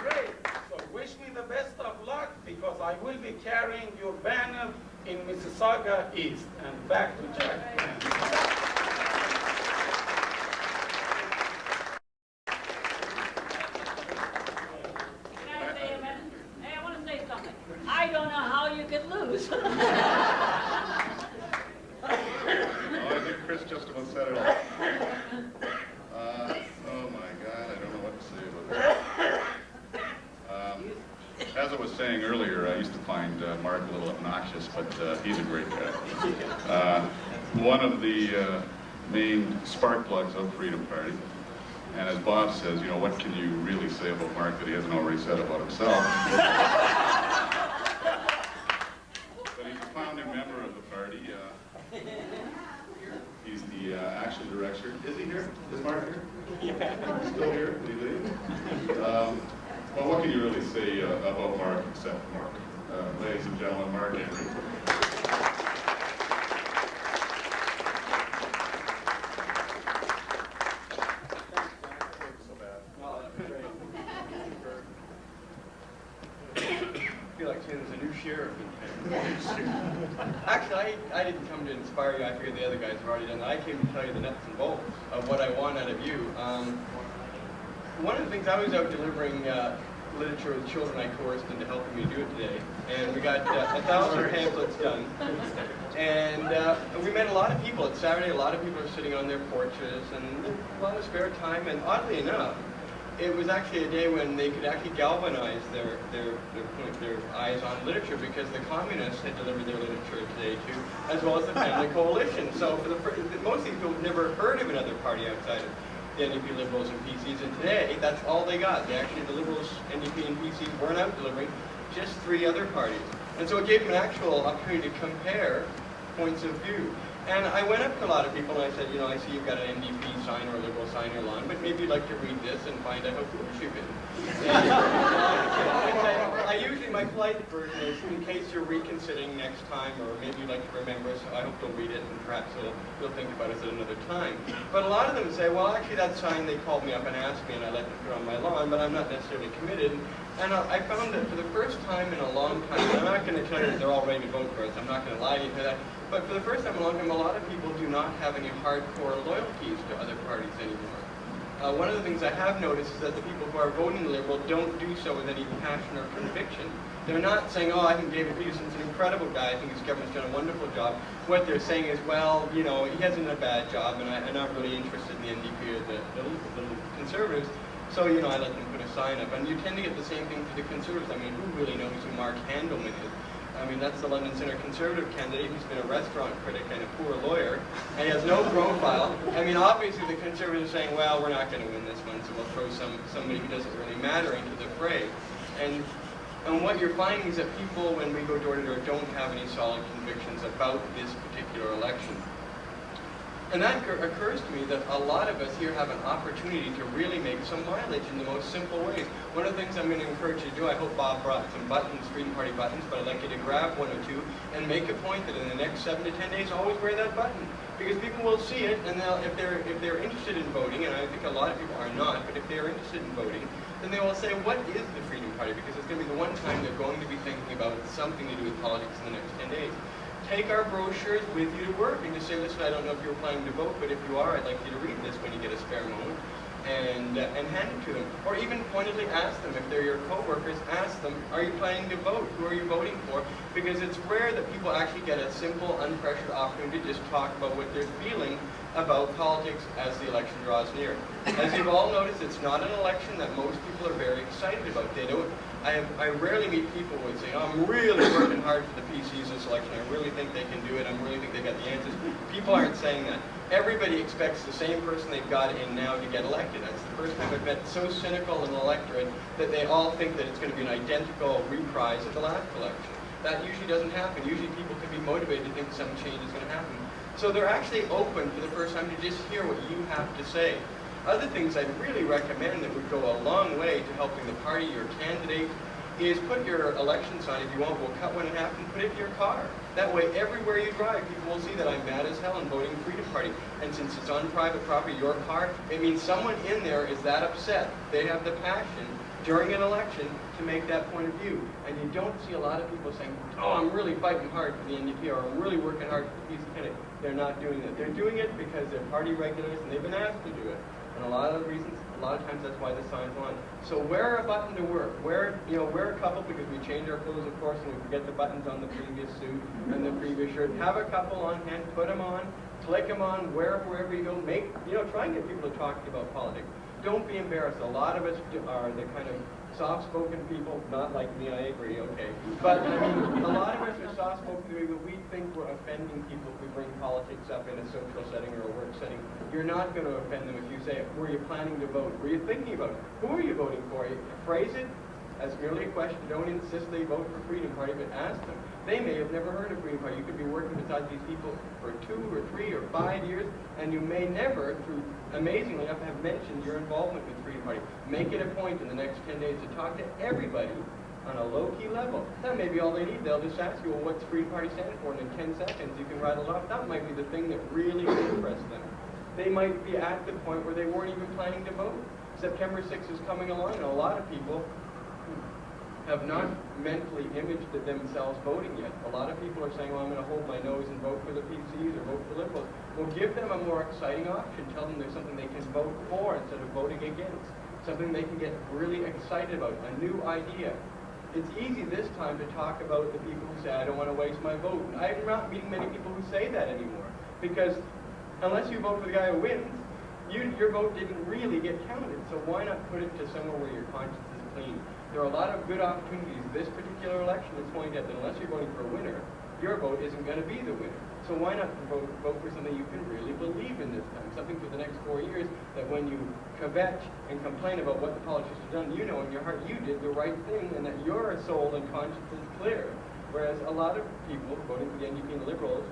Great. So wish me the best of luck, because I will be carrying your banner in Mississauga East. And back to Jack. I don't know how you could lose. Oh, I think Chris just about said it all. Oh my God, I don't know what to say about that. As I was saying earlier, I used to find Marc a little obnoxious, but he's a great guy. One of the main spark plugs of Freedom Party. And as Bob says, you know, what can you really say about Marc that he hasn't already said about himself? But he's a founding member of the party. He's the actual director. Is he here? Is Marc here? Yeah. Still here? Did he leave? Well, what can you really say about Marc except Marc? Ladies and gentlemen, Marc Emery. Actually, I didn't come to inspire you. I figured the other guys have already done that. I came to tell you the nuts and bolts of what I want out of you. One of the things, I was out delivering literature with children I coerced into helping me do it today. And we got 1,000 pamphlets done. And we met a lot of people. It's Saturday, a lot of people are sitting on their porches and a lot of spare time. And oddly enough, it was actually a day when they could actually galvanize their eyes on literature, because the communists had delivered their literature today too, as well as the Family Coalition. So for most of these people have never heard of another party outside of the NDP, Liberals, and PCs, and today that's all they got. They actually, the Liberals, NDP, and PCs weren't out delivering, just 3 other parties. And so it gave them an actual opportunity to compare points of view. And I went up to a lot of people and I said, you know, I see you've got an NDP sign or a Liberal sign on your lawn, but maybe you'd like to read this and find out how foolish you've been. I usually, my polite version is, in case you're reconsidering next time, or maybe you'd like to remember us, I hope you'll read it and perhaps you'll think about us at another time. But a lot of them say, well, actually that sign, they called me up and asked me and I let them put on my lawn, but I'm not necessarily committed. And I found that for the first time in a long time, and I'm not going to tell you that they're all ready to vote for us, I'm not going to lie to you for that, but for the first time in a long time, a lot of people do not have any hardcore loyalties to other parties anymore. One of the things I have noticed is that the people who are voting Liberal don't do so with any passion or conviction. They're not saying, oh, I think David Peterson's an incredible guy, I think his government's done a wonderful job. What they're saying is, well, you know, he hasn't done a bad job, and I'm not really interested in the NDP or the Conservatives. So, you know, I let them put a sign up. And you tend to get the same thing for the Conservatives. I mean, who really knows who Marc Handelman is? I mean, that's the London Centre Conservative candidate. He's been a restaurant critic and a poor lawyer, and he has no profile. I mean, obviously the Conservatives are saying, well, we're not going to win this one, so we'll throw somebody who doesn't really matter into the fray. And what you're finding is that people, when we go door to door, don't have any solid convictions about this particular election. And that occurs to me that a lot of us here have an opportunity to really make some mileage in the most simple ways. One of the things I'm going to encourage you to do, I hope Bob brought some buttons, Freedom Party buttons, but I'd like you to grab 1 or 2 and make a point that in the next 7 to 10 days, always wear that button. Because people will see it, and if they're interested in voting, and I think a lot of people are not, but if they're interested in voting, then they will say, what is the Freedom Party? Because it's going to be the one time they're going to be thinking about something to do with politics in the next 10 days. Take our brochures with you to work and just say, listen, I don't know if you're planning to vote, but if you are, I'd like you to read this when you get a spare moment, and hand it to them. Or even pointedly ask them, if they're your co-workers, ask them, are you planning to vote? Who are you voting for? Because it's rare that people actually get a simple, unpressured opportunity to just talk about what they're feeling about politics as the election draws near. As you've all noticed, it's not an election that most people are very excited about. They don't. I rarely meet people who would say, oh, I'm really working hard for the PCs this election. I really think they can do it. I really think they got the answers. People aren't saying that. Everybody expects the same person they've got in now to get elected. That's the first time I've met so cynical an electorate that they all think that it's going to be an identical reprise of the last election. That usually doesn't happen. Usually people can be motivated to think some change is going to happen. So they're actually open for the first time to just hear what you have to say. Other things I'd really recommend that would go a long way to helping the party, your candidate, is put your election sign, if you want, we'll cut one in half and put it in your car. That way, everywhere you drive, people will see that I'm mad as hell and voting Freedom Party. And since it's on private property, your car, it means someone in there is that upset. They have the passion during an election to make that point of view. And you don't see a lot of people saying, oh, I'm really fighting hard for the NDP, or I'm really working hard for the PC candidate. They're not doing it. They're doing it because they're party regulars and they've been asked to do it. And a lot of reasons, a lot of times that's why the sign's on. So wear a button to work. Wear a couple, because we change our clothes, of course, and we forget the buttons on the previous suit and the previous shirt. Have a couple on hand, put them on, click them on, wear them wherever you go. Try and get people to talk to you about politics. Don't be embarrassed. A lot of us are the kind of soft-spoken people, not like me, I agree, okay. But, I mean, a lot of us are soft-spoken people. We think we're offending people if we bring politics up in a social setting or a work setting. You're not going to offend them if you say, were you planning to vote? Were you thinking about it? Who are you voting for? You phrase it as merely a question. Don't insist they vote for Freedom Party, but ask them. They may have never heard of Freedom Party. You could be working beside these people for 2 or 3 or 5 years, and you may never, through amazingly enough, have mentioned your involvement with Freedom Party. Make it a point in the next 10 days to talk to everybody on a low-key level. That may be all they need. They'll just ask you, well, what's Freedom Party stand for? And in 10 seconds, you can rattle it off. That might be the thing that really interests them. They might be at the point where they weren't even planning to vote. September 6th is coming along, and a lot of people have not mentally imaged themselves voting yet. A lot of people are saying, well, I'm going to hold my nose and vote for the PCs or vote for Liberals. Well, give them a more exciting option. Tell them there's something they can vote for instead of voting against. Something they can get really excited about, a new idea. It's easy this time to talk about the people who say, I don't want to waste my vote. I'm not meeting many people who say that anymore. Because unless you vote for the guy who wins, your vote didn't really get counted. So why not put it to somewhere where your conscience is clean? There are a lot of good opportunities. This particular election is pointing at that unless you're voting for a winner, your vote isn't going to be the winner. So why not vote for something you can really believe in this time? Something for the next 4 years that when you kvetch and complain about what the politicians have done, you know in your heart you did the right thing and that your soul and conscience is clear. Whereas a lot of people voting for the NDP and the Liberals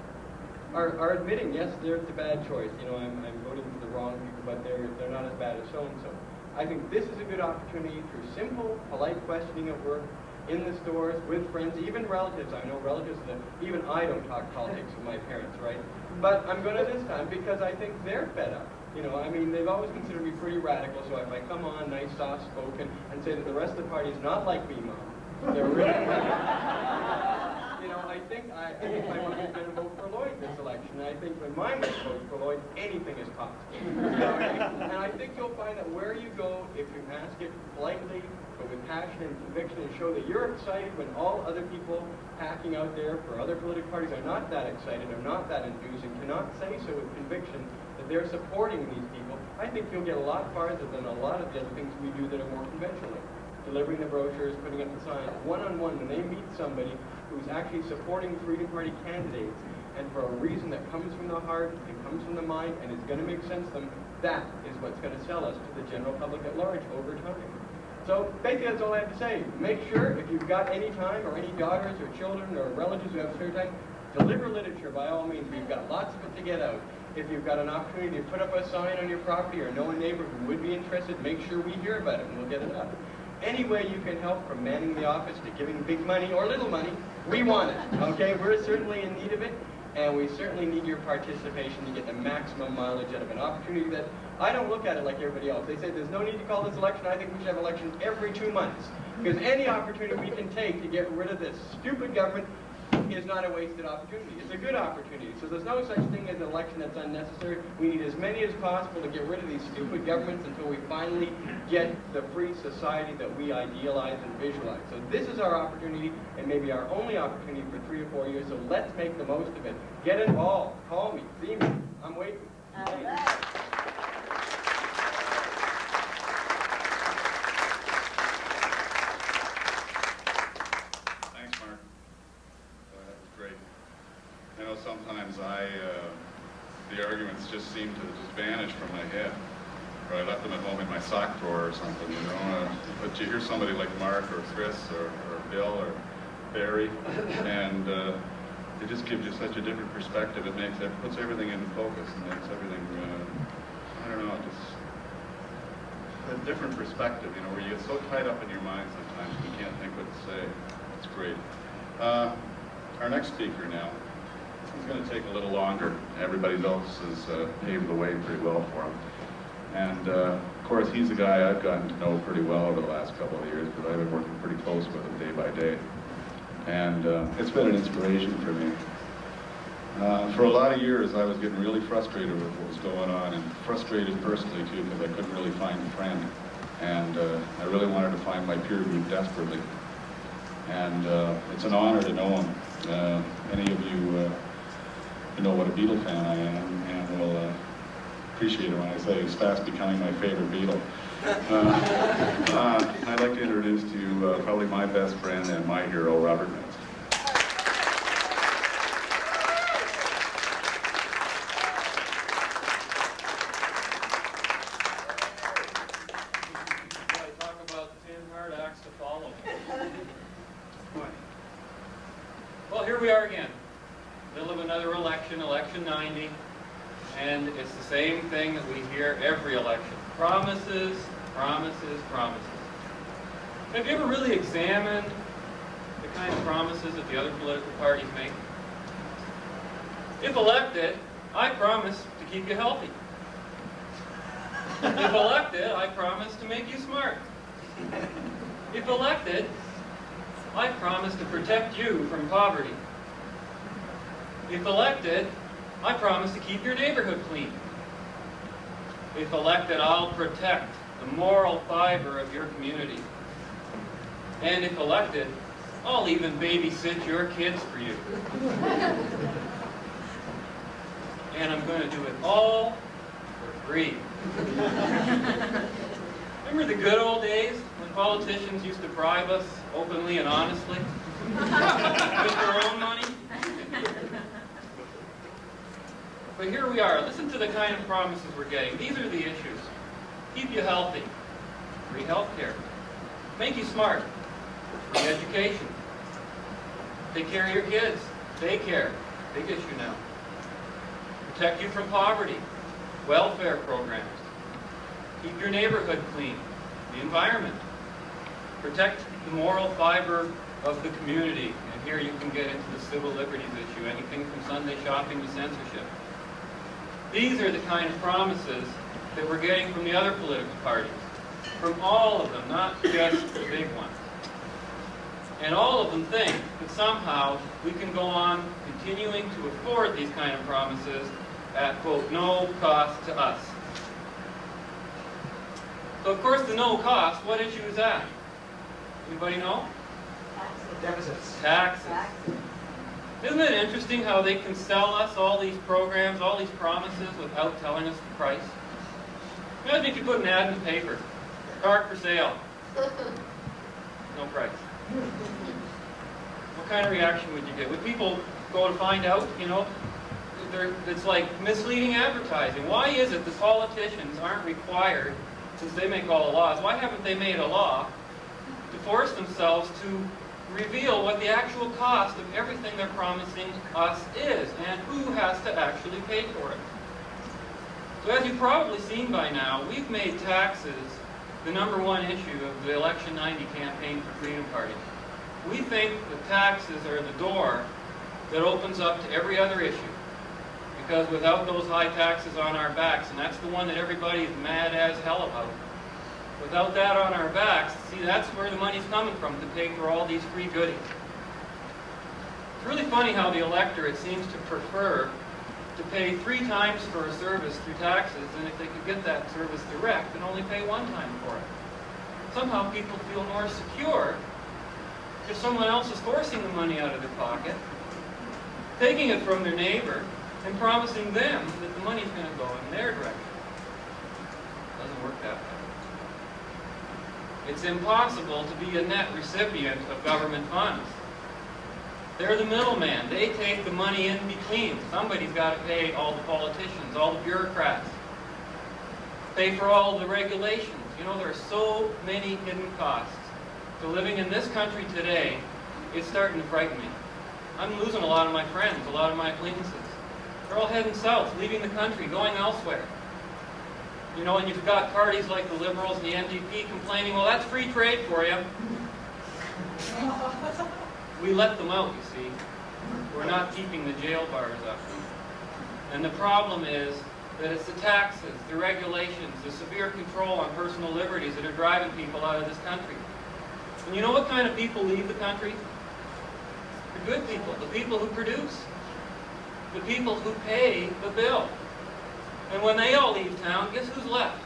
are admitting, yes, they're the bad choice. I'm voting for the wrong people, but they're not as bad as so-and-so. I think this is a good opportunity through simple, polite questioning at work, in the stores, with friends, even relatives. I know relatives that even I don't talk politics with my parents, right? But I'm going to this time because I think they're fed up. They've always considered me pretty radical, so if I come on nice, soft-spoken, and say that the rest of the party is not like me, Mom, they're really I think my mom is going to vote for Lloyd this election, and I think when my mom votes for Lloyd, anything is possible. And I think you'll find that where you go, if you ask it politely, but with passion and conviction, and show that you're excited when all other people hacking out there for other political parties are not that excited, are not that enthused, and cannot say so with conviction that they're supporting these people, I think you'll get a lot farther than a lot of the other things we do that are more conventional. Delivering the brochures, putting up the signs, one-on-one, when they meet somebody who's actually supporting Freedom Party candidates, and for a reason that comes from the heart and comes from the mind and is going to make sense to them, that is what's going to sell us to the general public at large over time. So basically that's all I have to say. Make sure if you've got any time or any daughters or children or relatives who have spare time, deliver literature by all means. We've got lots of it to get out. If you've got an opportunity to put up a sign on your property or know a neighbor who would be interested, make sure we hear about it and we'll get it up. Any way you can help, from manning the office to giving big money or little money, we want it, okay? We're certainly in need of it, and we certainly need your participation to get the maximum mileage out of an opportunity that I don't look at it like everybody else. They say there's no need to call this election. I think we should have elections every 2 months, because any opportunity we can take to get rid of this stupid government is not a wasted opportunity. It's a good opportunity. So there's no such thing as an election that's unnecessary. We need as many as possible to get rid of these stupid governments until we finally get the free society that we idealize and visualize. So this is our opportunity, and maybe our only opportunity for 3 or 4 years, so let's make the most of it. Get involved. Call me. See me. I'm waiting. All right. sometimes the arguments just seem to just vanish from my head. Or I left them at home in my sock drawer or something, you know. But you hear somebody like Marc or Chris or Bill or Barry, and it just gives you such a different perspective. It puts everything into focus and makes everything, I don't know, just a different perspective, you know, where you get so tied up in your mind sometimes you can't think what to say. It's great. Our next speaker now, he's going to take a little longer. Everybody else has paved the way pretty well for him. And of course, he's a guy I've gotten to know pretty well over the last couple of years because I've been working pretty close with him day by day. And it's been an inspiration for me. For a lot of years, I was getting really frustrated with what was going on, and frustrated personally too, because I couldn't really find a friend. And I really wanted to find my peer group desperately. And it's an honor to know him. Any of you know what a Beatle fan I am, and will appreciate it when I say he's fast becoming my favorite Beatle. I'd like to introduce to you probably my best friend and my hero, Robert Metz. Well, here we are again, middle of another election, election 90, and it's the same thing that we hear every election. Promises, promises, promises. Have you ever really examined the kind of promises that the other political parties make? If elected, I promise to keep you healthy. If elected, I promise to make you smart. If elected, I promise to protect you from poverty. If elected, I promise to keep your neighborhood clean. If elected, I'll protect the moral fiber of your community. And if elected, I'll even babysit your kids for you. And I'm going to do it all for free. Remember the good old days when politicians used to bribe us openly and honestly with their own money? But here we are. Listen to the kind of promises we're getting. These are the issues. Keep you healthy. Free health care. Make you smart. Free education. Take care of your kids. Daycare. Big issue now. Protect you from poverty. Welfare programs. Keep your neighborhood clean. The environment. Protect the moral fiber of the community. And here you can get into the civil liberties issue. Anything from Sunday shopping to censorship. These are the kind of promises that we're getting from the other political parties. From all of them, not just the big ones. And all of them think that somehow we can go on continuing to afford these kind of promises at, quote, no cost to us. So, of course, the no cost, what issue is that? Anybody know? Deficits. Taxes. Isn't it interesting how they can sell us all these programs, all these promises without telling us the price? Imagine if you put an ad in the paper. Car for sale. No price. What kind of reaction would you get? Would people go to find out, you know? It's like misleading advertising. Why is it that politicians aren't required, since they make all the laws, why haven't they made a law to force themselves to reveal what the actual cost of everything they're promising us is, and who has to actually pay for it? So as you've probably seen by now, we've made taxes the #1 issue of the Election 90 campaign for Freedom Party. We think that taxes are the door that opens up to every other issue. Because without those high taxes on our backs, and that's the one that everybody is mad as hell about, without that on our backs, see, that's where the money's coming from to pay for all these free goodies. It's really funny how the electorate seems to prefer to pay 3 times for a service through taxes than if they could get that service direct and only pay 1 time for it. Somehow people feel more secure if someone else is forcing the money out of their pocket, taking it from their neighbor, and promising them that the money's going to go in their direction. It doesn't work that way. It's impossible to be a net recipient of government funds. They're the middleman. They take the money in between. Somebody's got to pay all the politicians, all the bureaucrats, pay for all the regulations. You know, there are so many hidden costs to living in this country today. It's starting to frighten me. I'm losing a lot of my friends, a lot of my acquaintances. They're all heading south, leaving the country, going elsewhere. You know, and you've got parties like the Liberals and the NDP complaining, well, that's free trade for you. We let them out, you see. We're not keeping the jail bars up. And the problem is that it's the taxes, the regulations, the severe control on personal liberties that are driving people out of this country. And you know what kind of people leave the country? The good people, the people who produce, the people who pay the bill. And when they all leave town, guess who's left?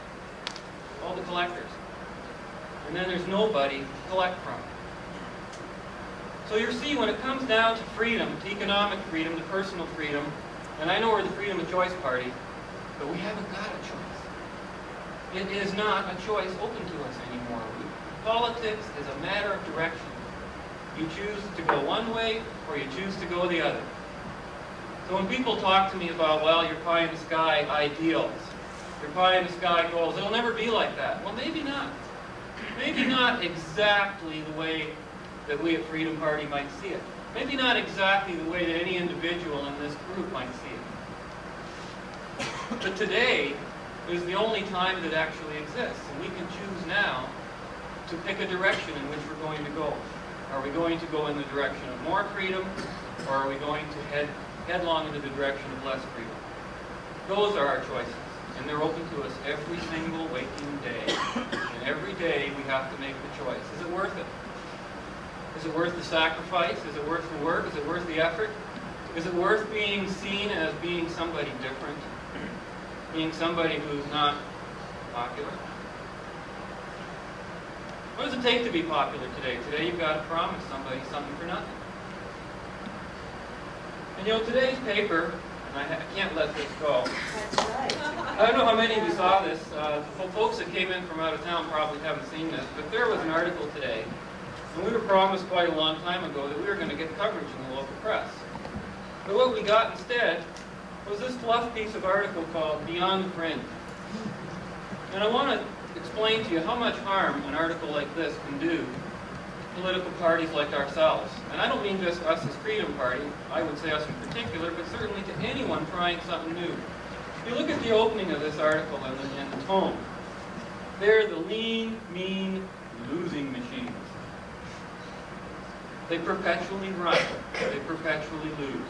All the collectors. And then there's nobody to collect from. So you see, when it comes down to freedom, to economic freedom, to personal freedom, and I know we're the Freedom of Choice Party, but we haven't got a choice. It is not a choice open to us anymore. Politics is a matter of direction. You choose to go one way, or you choose to go the other. So when people talk to me about, well, your pie-in-the-sky ideals, your pie-in-the-sky goals, it'll never be like that. Well, maybe not. Maybe not exactly the way that we at Freedom Party might see it. Maybe not exactly the way that any individual in this group might see it. But today is the only time that actually exists, and we can choose now to pick a direction in which we're going to go. Are we going to go in the direction of more freedom, or are we going to head headlong into the direction of less freedom? Those are our choices, and they're open to us every single waking day. And every day we have to make the choice. Is it worth it? Is it worth the sacrifice? Is it worth the work? Is it worth the effort? Is it worth being seen as being somebody different? Being somebody who's not popular? What does it take to be popular today? Today you've got to promise somebody something for nothing. And you know, today's paper, and I can't let this go. That's right. I don't know how many of you saw this. The folks that came in from out of town probably haven't seen this, but there was an article today, and we were promised quite a long time ago that we were going to get coverage in the local press. But what we got instead was this fluff piece of article called Beyond the Fringe. And I want to explain to you how much harm an article like this can do to political parties like ourselves. And I don't mean just us as Freedom Party, I would say us in particular, but certainly to anyone trying something new. If you look at the opening of this article and the tone, they're the lean, mean, losing machines. They perpetually run. They perpetually lose.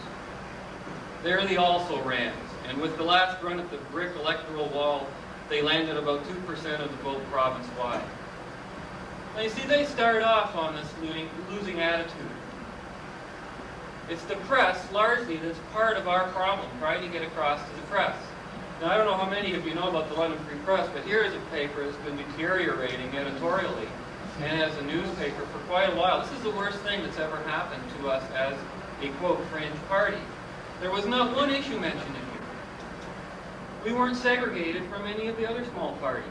They're the also-rans. And with the last run at the brick electoral wall, they landed about 2% of the vote province-wide. Now you see, they start off on this losing attitude. It's the press, largely, that's part of our problem, trying to get across to the press. Now I don't know how many of you know about the London Free Press, but here is a paper that's been deteriorating editorially and as a newspaper for quite a while. This is the worst thing that's ever happened to us as a, quote, fringe party. There was not one issue mentioned in here. We weren't segregated from any of the other small parties.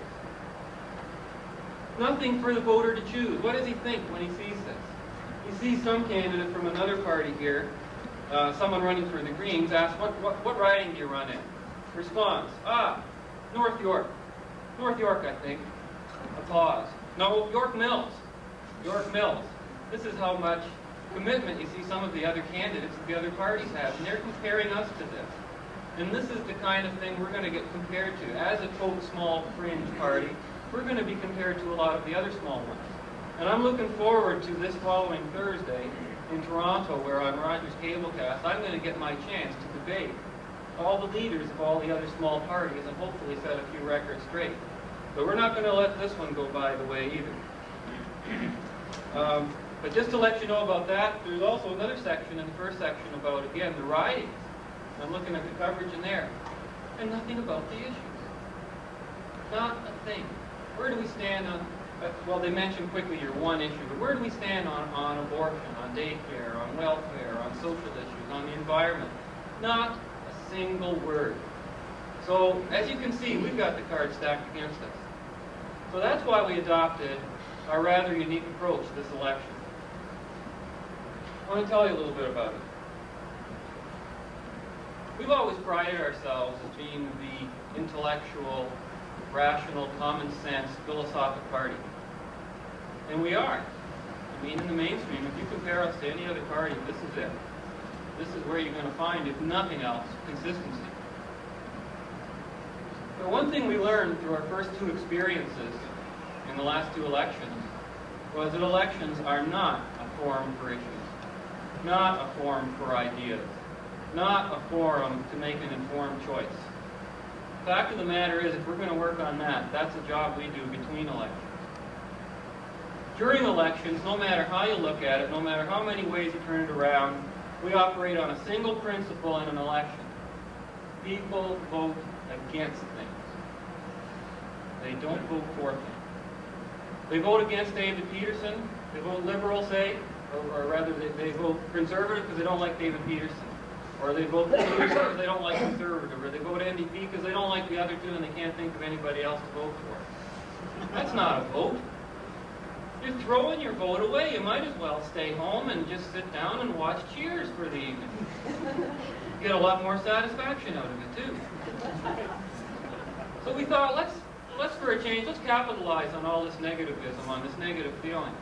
Nothing for the voter to choose. What does he think when he sees this? He sees some candidate from another party here, someone running for the Greens, asks, what riding do you run in? Response, North York. North York, I think. Applause. No, York Mills. York Mills. This is how much commitment you see some of the other candidates of the other parties have, and they're comparing us to this. And this is the kind of thing we're going to get compared to. As a, quote, small fringe party, we're going to be compared to a lot of the other small ones. And I'm looking forward to this following Thursday in Toronto, where on Rogers Cablecast, I'm going to get my chance to debate all the leaders of all the other small parties and hopefully set a few records straight. But we're not going to let this one go by the way either. But just to let you know about that, there's also another section in the first section about, again, the ridings. I'm looking at the coverage in there. And nothing about the issues. Not a thing. Where do we stand on, well, they mentioned quickly your one issue, but where do we stand on abortion, on daycare, on welfare, on social issues, on the environment? Not a single word. So, as you can see, we've got the cards stacked against us. So that's why we adopted our rather unique approach to this election. want to tell you a little bit about it. We've always prided ourselves as being the intellectual, rational, common sense, philosophic party. And we are. I mean, in the mainstream, if you compare us to any other party, this is it. This is where you're going to find, if nothing else, consistency. But one thing we learned through our first two experiences in the last two elections was that elections are not a forum for issues, not a forum for ideas, not a forum to make an informed choice. The fact of the matter is, if we're going to work on that, that's a job we do between elections. During elections, no matter how you look at it, no matter how many ways you turn it around, we operate on a single principle in an election. People vote against things. They don't vote for things. They vote against David Peterson. They vote Liberal, say, or rather they vote Conservative because they don't like David Peterson. Or they vote Conservative because they don't like Conservative. Or they vote NDP because they don't like the other two and they can't think of anybody else to vote for. That's not a vote. You're throwing your vote away. You might as well stay home and just sit down and watch Cheers for the evening. You get a lot more satisfaction out of it, too. So we thought, let's for a change, let's capitalize on all this negativism, on this negative feeling.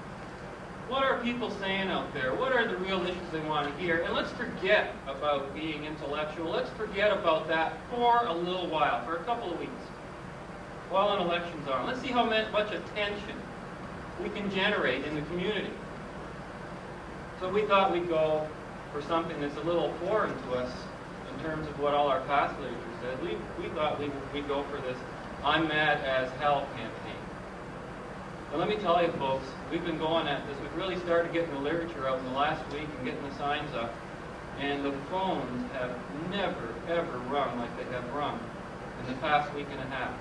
What are people saying out there? What are the real issues they want to hear? And let's forget about being intellectual. Let's forget about that for a little while, for a couple of weeks, while an election's on. Let's see how much attention we can generate in the community. So we thought we'd go for something that's a little foreign to us in terms of what all our past literature said. We thought we'd go for this I'm mad as hell campaign. And let me tell you, folks, we've been going at this. We've really started getting the literature out in the last week and getting the signs up. And the phones have never, ever rung like they have rung in the past week and a half.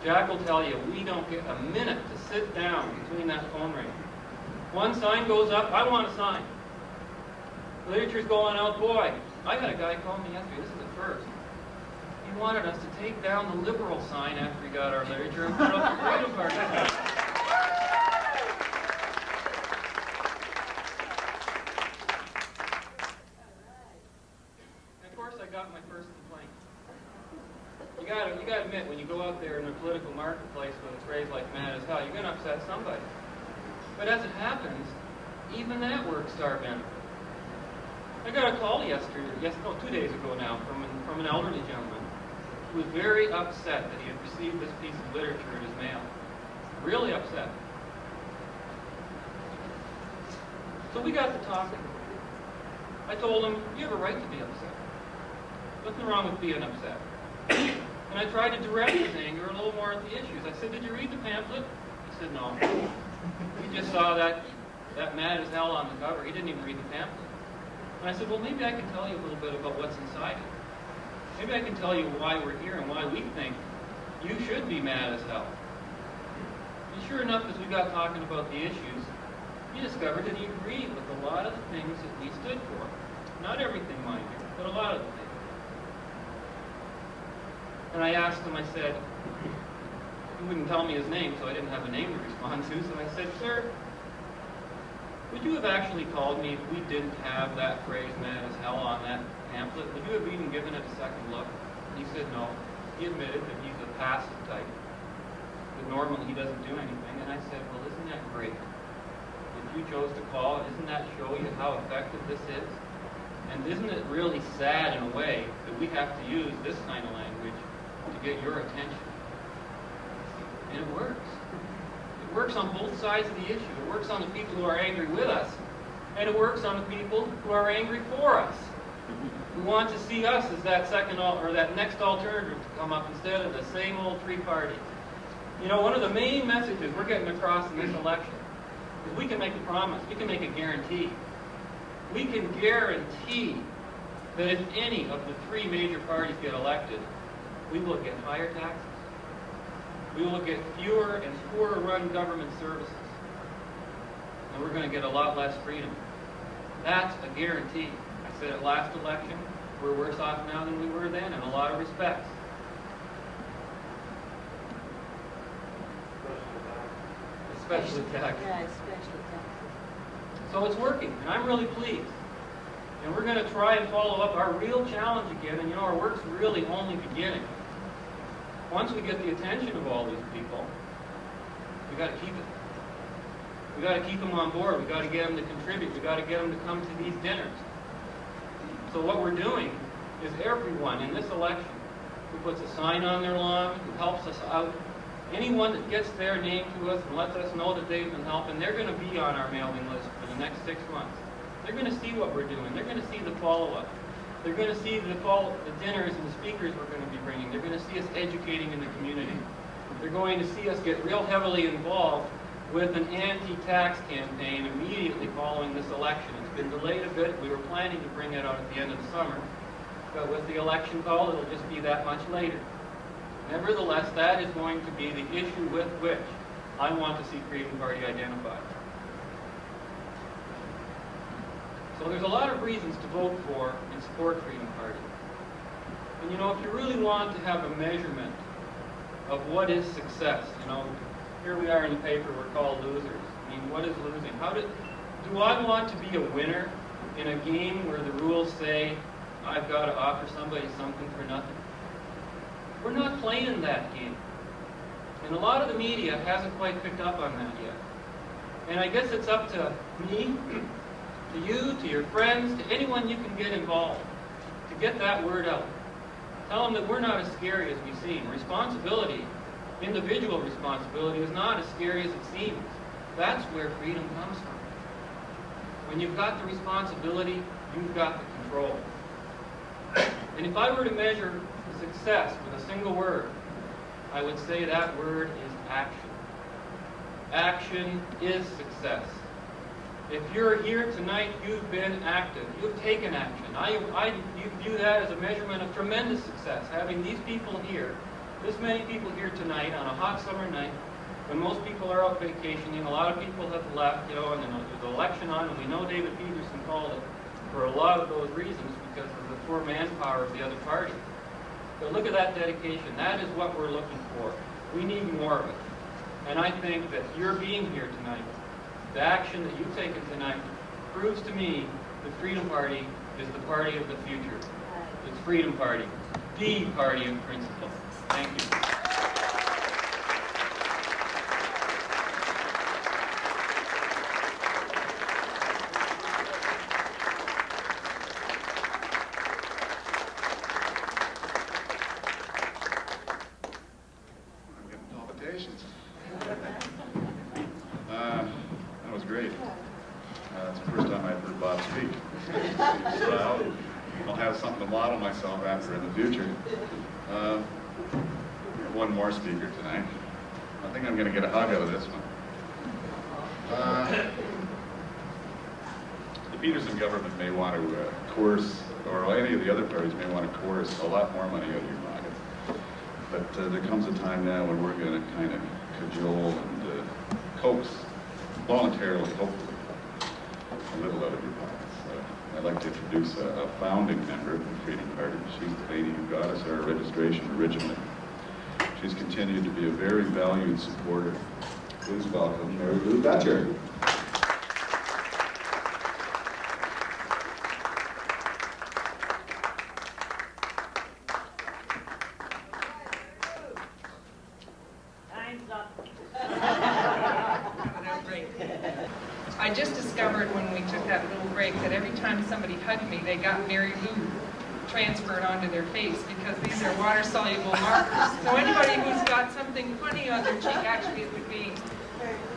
Jack will tell you, we don't get a minute to sit down between that phone ring. One sign goes up, I want a sign. Literature's going out, boy. I had a guy call me yesterday, this is the first. He wanted us to take down the Liberal sign after he got our literature and put up the Freedom Party sign. And of course, I got my first complaint. You gotta admit, when you go out there in the political marketplace when it's raised like mad as hell, you're gonna upset somebody. But as it happens, even that works to our benefit. I got a call 2 days ago now, from an elderly gentleman who was very upset that he had received this piece of literature in his mail. Really upset. So we got to talking. I told him, you have a right to be upset. Nothing wrong with being upset. And I tried to direct his anger a little more at the issues. I said, did you read the pamphlet? He said, no. He just saw that mad as hell on the cover. He didn't even read the pamphlet. And I said, well, maybe I can tell you a little bit about what's inside it. Maybe I can tell you why we're here and why we think you should be mad as hell. And sure enough, as we got talking about the issues, he discovered that he agreed with a lot of the things that we stood for. Not everything, mind you, but a lot of the things. And I asked him, I said, he wouldn't tell me his name, so I didn't have a name to respond to, so I said, sir, would you have actually called me if we didn't have that phrase, mad as hell, on that pamphlet? Would you have even given it a second look? And he said no. He admitted that he's a passive type, that normally he doesn't do anything. And I said, well, isn't that great? If you chose to call, doesn't that show you how effective this is? And isn't it really sad in a way that we have to use this kind of language to get your attention? And it works. It works on both sides of the issue. It works on the people who are angry with us, and it works on the people who are angry for us. We want to see us as that that next alternative to come up instead of the same old three parties. You know, one of the main messages we're getting across in this election is we can make a promise, we can make a guarantee. We can guarantee that if any of the three major parties get elected, we will get higher taxes. We will get fewer and poorer run government services. And we're going to get a lot less freedom. That's a guarantee. I said it last election, we're worse off now than we were then in a lot of respects. Especially taxes. Yeah, especially taxes. So it's working, and I'm really pleased. And we're going to try and follow up our real challenge again, and you know, our work's really only beginning. Once we get the attention of all these people, we got to keep it. We got to keep them on board. We got to get them to contribute. We got to get them to come to these dinners. So what we're doing is everyone in this election who puts a sign on their lawn, who helps us out, anyone that gets their name to us and lets us know that they've been helping, they're going to be on our mailing list for the next 6 months. They're going to see what we're doing. They're going to see the follow-up. They're going to see the dinners and the speakers we're going to be bringing. They're going to see us educating in the community. They're going to see us get real heavily involved with an anti-tax campaign immediately following this election. It's been delayed a bit. We were planning to bring it out at the end of the summer. But with the election call, it'll just be that much later. Nevertheless, that is going to be the issue with which I want to see Freedom Party identified. So there's a lot of reasons to vote for and support Freedom Party. And you know, if you really want to have a measurement of what is success, you know, here we are in the paper, we're called losers. I mean, what is losing? Do I want to be a winner in a game where the rules say I've got to offer somebody something for nothing? We're not playing that game. And a lot of the media hasn't quite picked up on that yet. And I guess it's up to me, to you, to your friends, to anyone you can get involved, to get that word out. Tell them that we're not as scary as we seem. Responsibility, individual responsibility, is not as scary as it seems. That's where freedom comes from. When you've got the responsibility, you've got the control. And if I were to measure success with a single word, I would say that word is action. Action is success. If you're here tonight, you've been active. You've taken action. I view that as a measurement of tremendous success. Having these people here, this many people here tonight on a hot summer night, when most people are out vacationing, a lot of people have left, you know, and there's an election on, and we know David Peterson called it for a lot of those reasons because of the poor manpower of the other party. But look at that dedication. That is what we're looking for. We need more of it. And I think that your being here tonight, the action that you've taken tonight, proves to me the Freedom Party is the party of the future. It's Freedom Party, the party of principle. Thank you. That was great. It's the first time I've heard Bob speak. So I'll have something to model myself after in the future. One more speaker tonight. I think I'm going to get a hug out of this one. The Peterson government may want to coerce, or any of the other parties may want to coerce a lot more money out of your pocket. But there comes a time now when we're going to kind of cajole and coax, voluntarily, hopefully, a little out of your pockets. I'd like to introduce a founding member of the Freedom Party. She's the lady who got us our registration originally. She's continued to be a very valued supporter. Please welcome Mary Lou Gutscher. I just discovered when we took that little break that every time somebody hugged me, they got Mary Lou transferred onto their face because these are water-soluble markers. So anybody who's got something funny on their cheek, actually it would be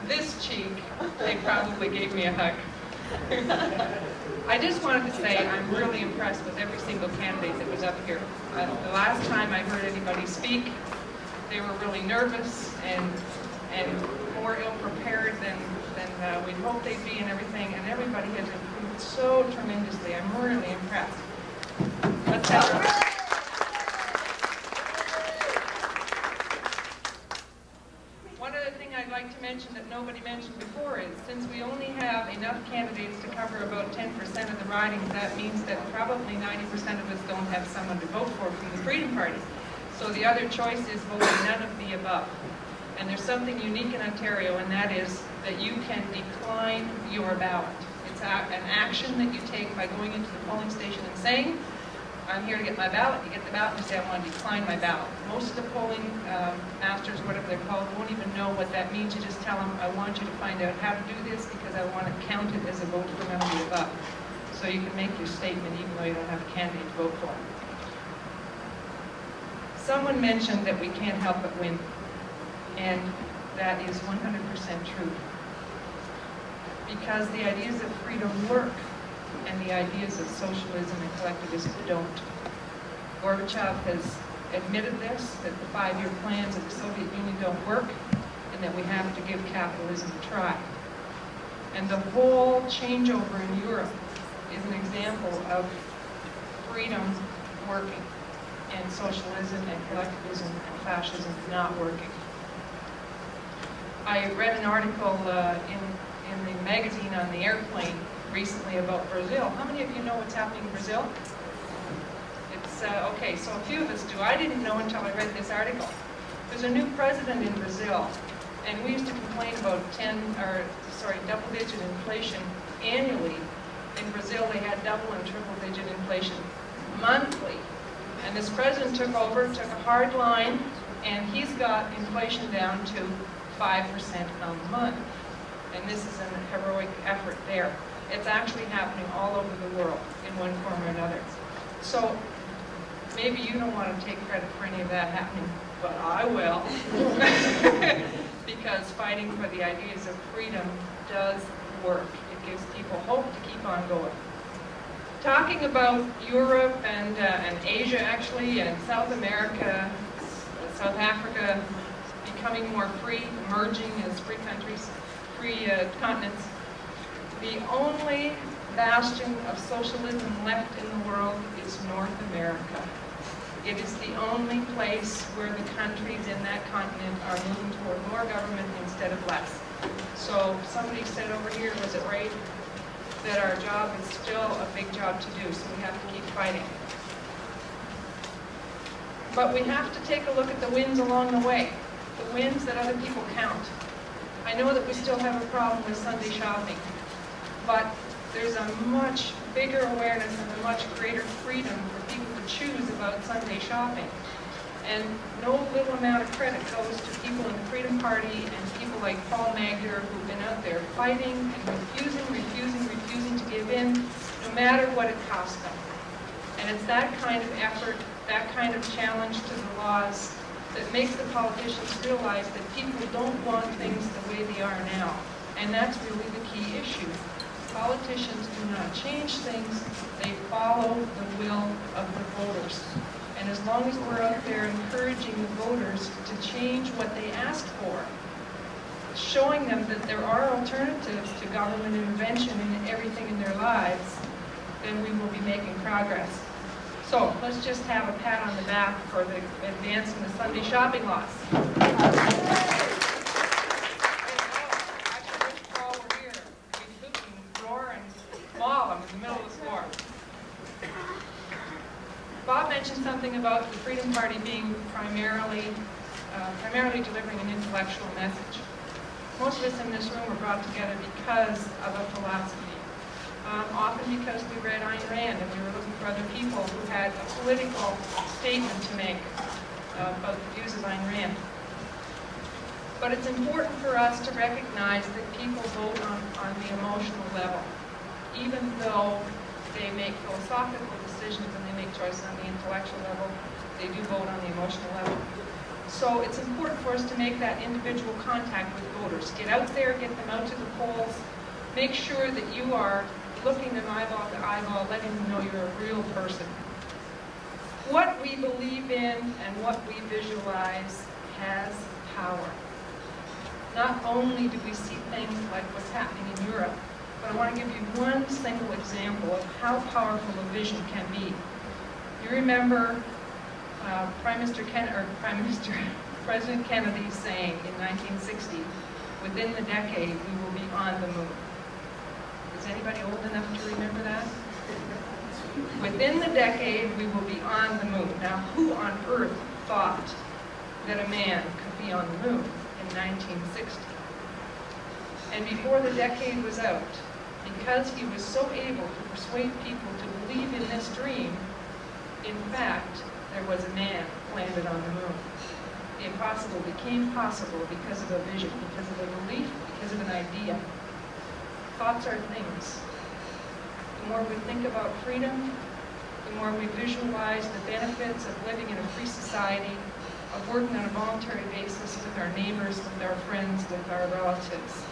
this cheek, they probably gave me a hug. I just wanted to say I'm really impressed with every single candidate that was up here. The last time I heard anybody speak, they were really nervous and more ill-prepared than we'd hoped they'd be and everything, and everybody has improved so tremendously. I'm really impressed. Let's have a... One other thing I'd like to mention that nobody mentioned before is since we only have enough candidates to cover about 10% of the ridings, that means that probably 90% of us don't have someone to vote for from the Freedom Party. So the other choice is voting none of the above. And there's something unique in Ontario, and that is that you can decline your ballot. It's an action that you take by going into the polling station and saying, I'm here to get my ballot. You get the ballot and you say, I want to decline my ballot. Most of the polling masters, whatever they're called, won't even know what that means. You just tell them, I want you to find out how to do this because I want it counted as a vote for none of the above. So you can make your statement even though you don't have a candidate to vote for. Someone mentioned that we can't help but win. And that is 100% true. Because the ideas of freedom work, and the ideas of socialism and collectivism don't. Gorbachev has admitted this, that the 5-year plans of the Soviet Union don't work, and that we have to give capitalism a try. And the whole changeover in Europe is an example of freedom working, and socialism and collectivism and fascism not working. I read an article in the magazine on the airplane recently about Brazil. How many of you know what's happening in Brazil? It's, okay, so a few of us do. I didn't know until I read this article. There's a new president in Brazil, and we used to complain about double-digit inflation annually. In Brazil, they had double and triple-digit inflation monthly. And this president took over, took a hard line, and he's got inflation down to 5% a month. And this is an heroic effort there. It's actually happening all over the world in one form or another. So maybe you don't want to take credit for any of that happening, but I will. Because fighting for the ideas of freedom does work. It gives people hope to keep on going. Talking about Europe and Asia actually, and South America, South Africa becoming more free, emerging as free countries, free continents. The only bastion of socialism left in the world is North America. It is the only place where the countries in that continent are moving toward more government instead of less. So somebody said over here, was it right, that our job is still a big job to do, so we have to keep fighting. But we have to take a look at the wins along the way, the wins that other people count. I know that we still have a problem with Sunday shopping, but there's a much bigger awareness and a much greater freedom for people to choose about Sunday shopping. And no little amount of credit goes to people in the Freedom Party and people like Paul Magder who've been out there fighting and refusing to give in, no matter what it costs them. And it's that kind of effort, that kind of challenge to the laws that makes the politicians realize that people don't want things the way they are now. And that's really the key issue. Politicians do not change things, they follow the will of the voters. And as long as we're out there encouraging the voters to change what they ask for, showing them that there are alternatives to government intervention in everything in their lives, then we will be making progress. So let's just have a pat on the back for the advancing the Sunday shopping laws. Bob mentioned something about the Freedom Party being primarily delivering an intellectual message. Most of us in this room were brought together because of a philosophy. Often because we read Ayn Rand and we were looking for other people who had a political statement to make about the views of Ayn Rand. But it's important for us to recognize that people vote on the emotional level. Even though they make philosophical decisions and they make choices on the intellectual level, they do vote on the emotional level. So it's important for us to make that individual contact with voters. Get out there, get them out to the polls, make sure that you are looking them eyeball to eyeball, letting them know you're a real person. What we believe in and what we visualize has power. Not only do we see things like what's happening in Europe, but I want to give you one single example of how powerful a vision can be. You remember President Kennedy saying in 1960, within the decade we will be on the moon. Is anybody old enough to remember that? Within the decade we will be on the moon. Now, who on earth thought that a man could be on the moon in 1960? And before the decade was out, because he was so able to persuade people to believe in this dream, in fact, there was a man landed on the moon. The impossible became possible because of a vision, because of a belief, because of an idea. Thoughts are things. The more we think about freedom, the more we visualize the benefits of living in a free society, of working on a voluntary basis with our neighbors, with our friends, with our relatives,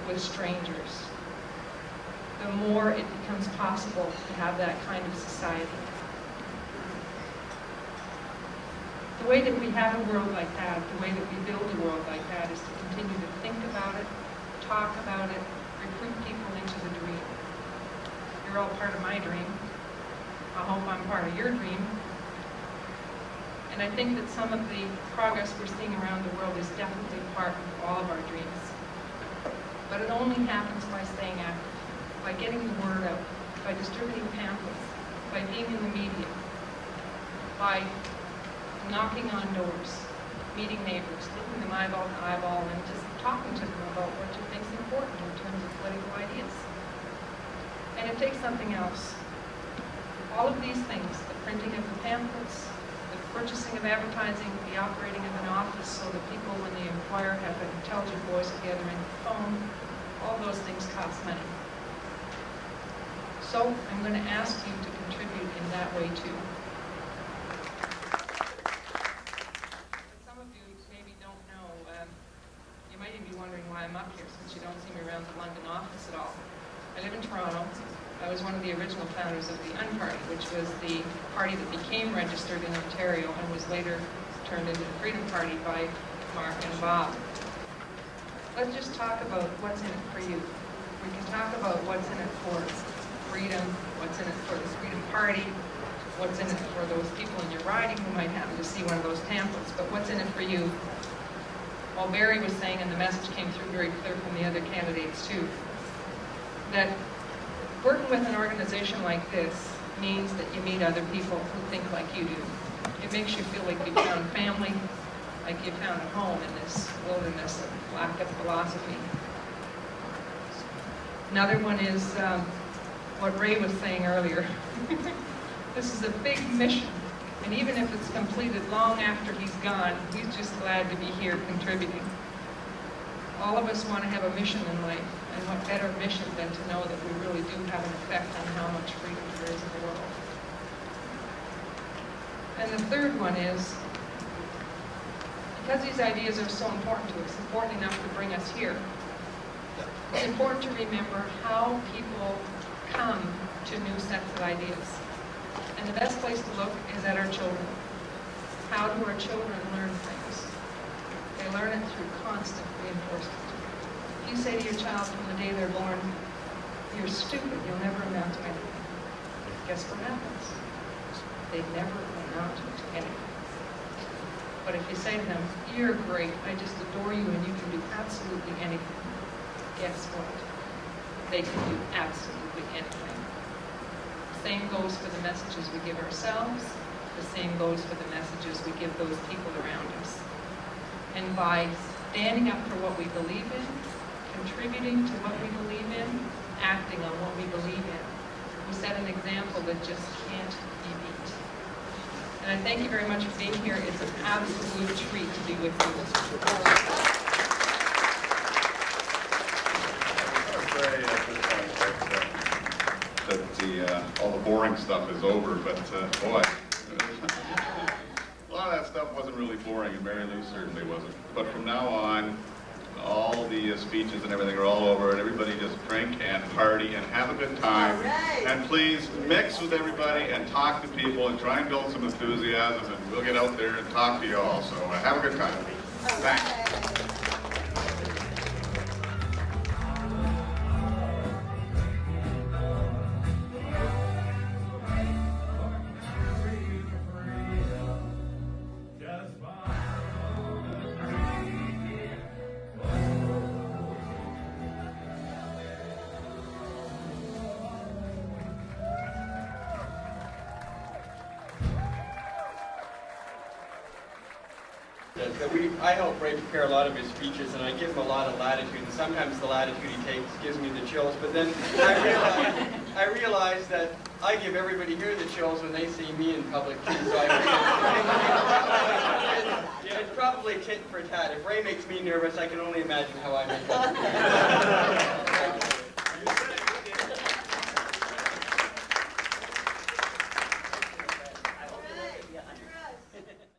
with strangers, the more it becomes possible to have that kind of society. The way that we have a world like that, the way that we build a world like that, is to continue to think about it, talk about it, recruit people into the dream. You're all part of my dream. I hope I'm part of your dream. And I think that some of the progress we're seeing around the world is definitely part of all of our dreams. But it only happens by staying active, by getting the word out, by distributing pamphlets, by being in the media, by knocking on doors, meeting neighbors, looking them eyeball to eyeball, and just talking to them about what you think is important in terms of political ideas. And it takes something else. All of these things, the printing of the pamphlets, the purchasing of advertising, the operating of an office so that people, when they inquire, have an intelligent voice together in the phone, all those things cost money. So I'm going to ask you to contribute in that way too. Some of you maybe don't know, you might even be wondering why I'm up here since you don't see me around the London office at all. I live in Toronto. I was one of the original founders of the UNParty, which was the party that became registered in Ontario and was later turned into the Freedom Party by Marc and Bob. Let's just talk about what's in it for you. We can talk about what's in it for freedom, what's in it for the Freedom Party, what's in it for those people in your riding who might happen to see one of those pamphlets, but what's in it for you? Well, Barry was saying, and the message came through very clear from the other candidates too, that working with an organization like this means that you meet other people who think like you do. It makes you feel like you found family, like you found a home in this wilderness of lack of philosophy. Another one is what Ray was saying earlier. This is a big mission, and even if it's completed long after he's gone, he's just glad to be here contributing. All of us want to have a mission in life, and what better mission than to know that we really do have an effect on how much freedom there is in the world. And the third one is, because these ideas are so important to us, important enough to bring us here, it's important to remember how people come to new sets of ideas. And the best place to look is at our children. How do our children learn things? They learn it through constant reinforcement. If you say to your child from the day they're born, "You're stupid, you'll never amount to anything," guess what happens? They never amount to anything. But if you say to them, "You're great, I just adore you and you can do absolutely anything," guess what? They can do absolutely anything. The same goes for the messages we give ourselves. The same goes for the messages we give those people around us. And by standing up for what we believe in, contributing to what we believe in, acting on what we believe in, we set an example that just can't be beat. And I thank you very much for being here. It's an absolute treat to be with you. That all the boring stuff is over, but boy, a lot of that stuff wasn't really boring, and Mary Lou certainly wasn't. But from now on, all the speeches and everything are all over, and everybody just drink and party and have a good time. Right. And please mix with everybody and talk to people and try and build some enthusiasm, and we'll get out there and talk to you all. So have a good time. Thanks. that I help Ray prepare a lot of his speeches, and I give him a lot of latitude, and sometimes the latitude he takes gives me the chills, but then I realize that I give everybody here the chills when they see me in public too, so it's probably tit for tat. If Ray makes me nervous, I can only imagine how I make other people.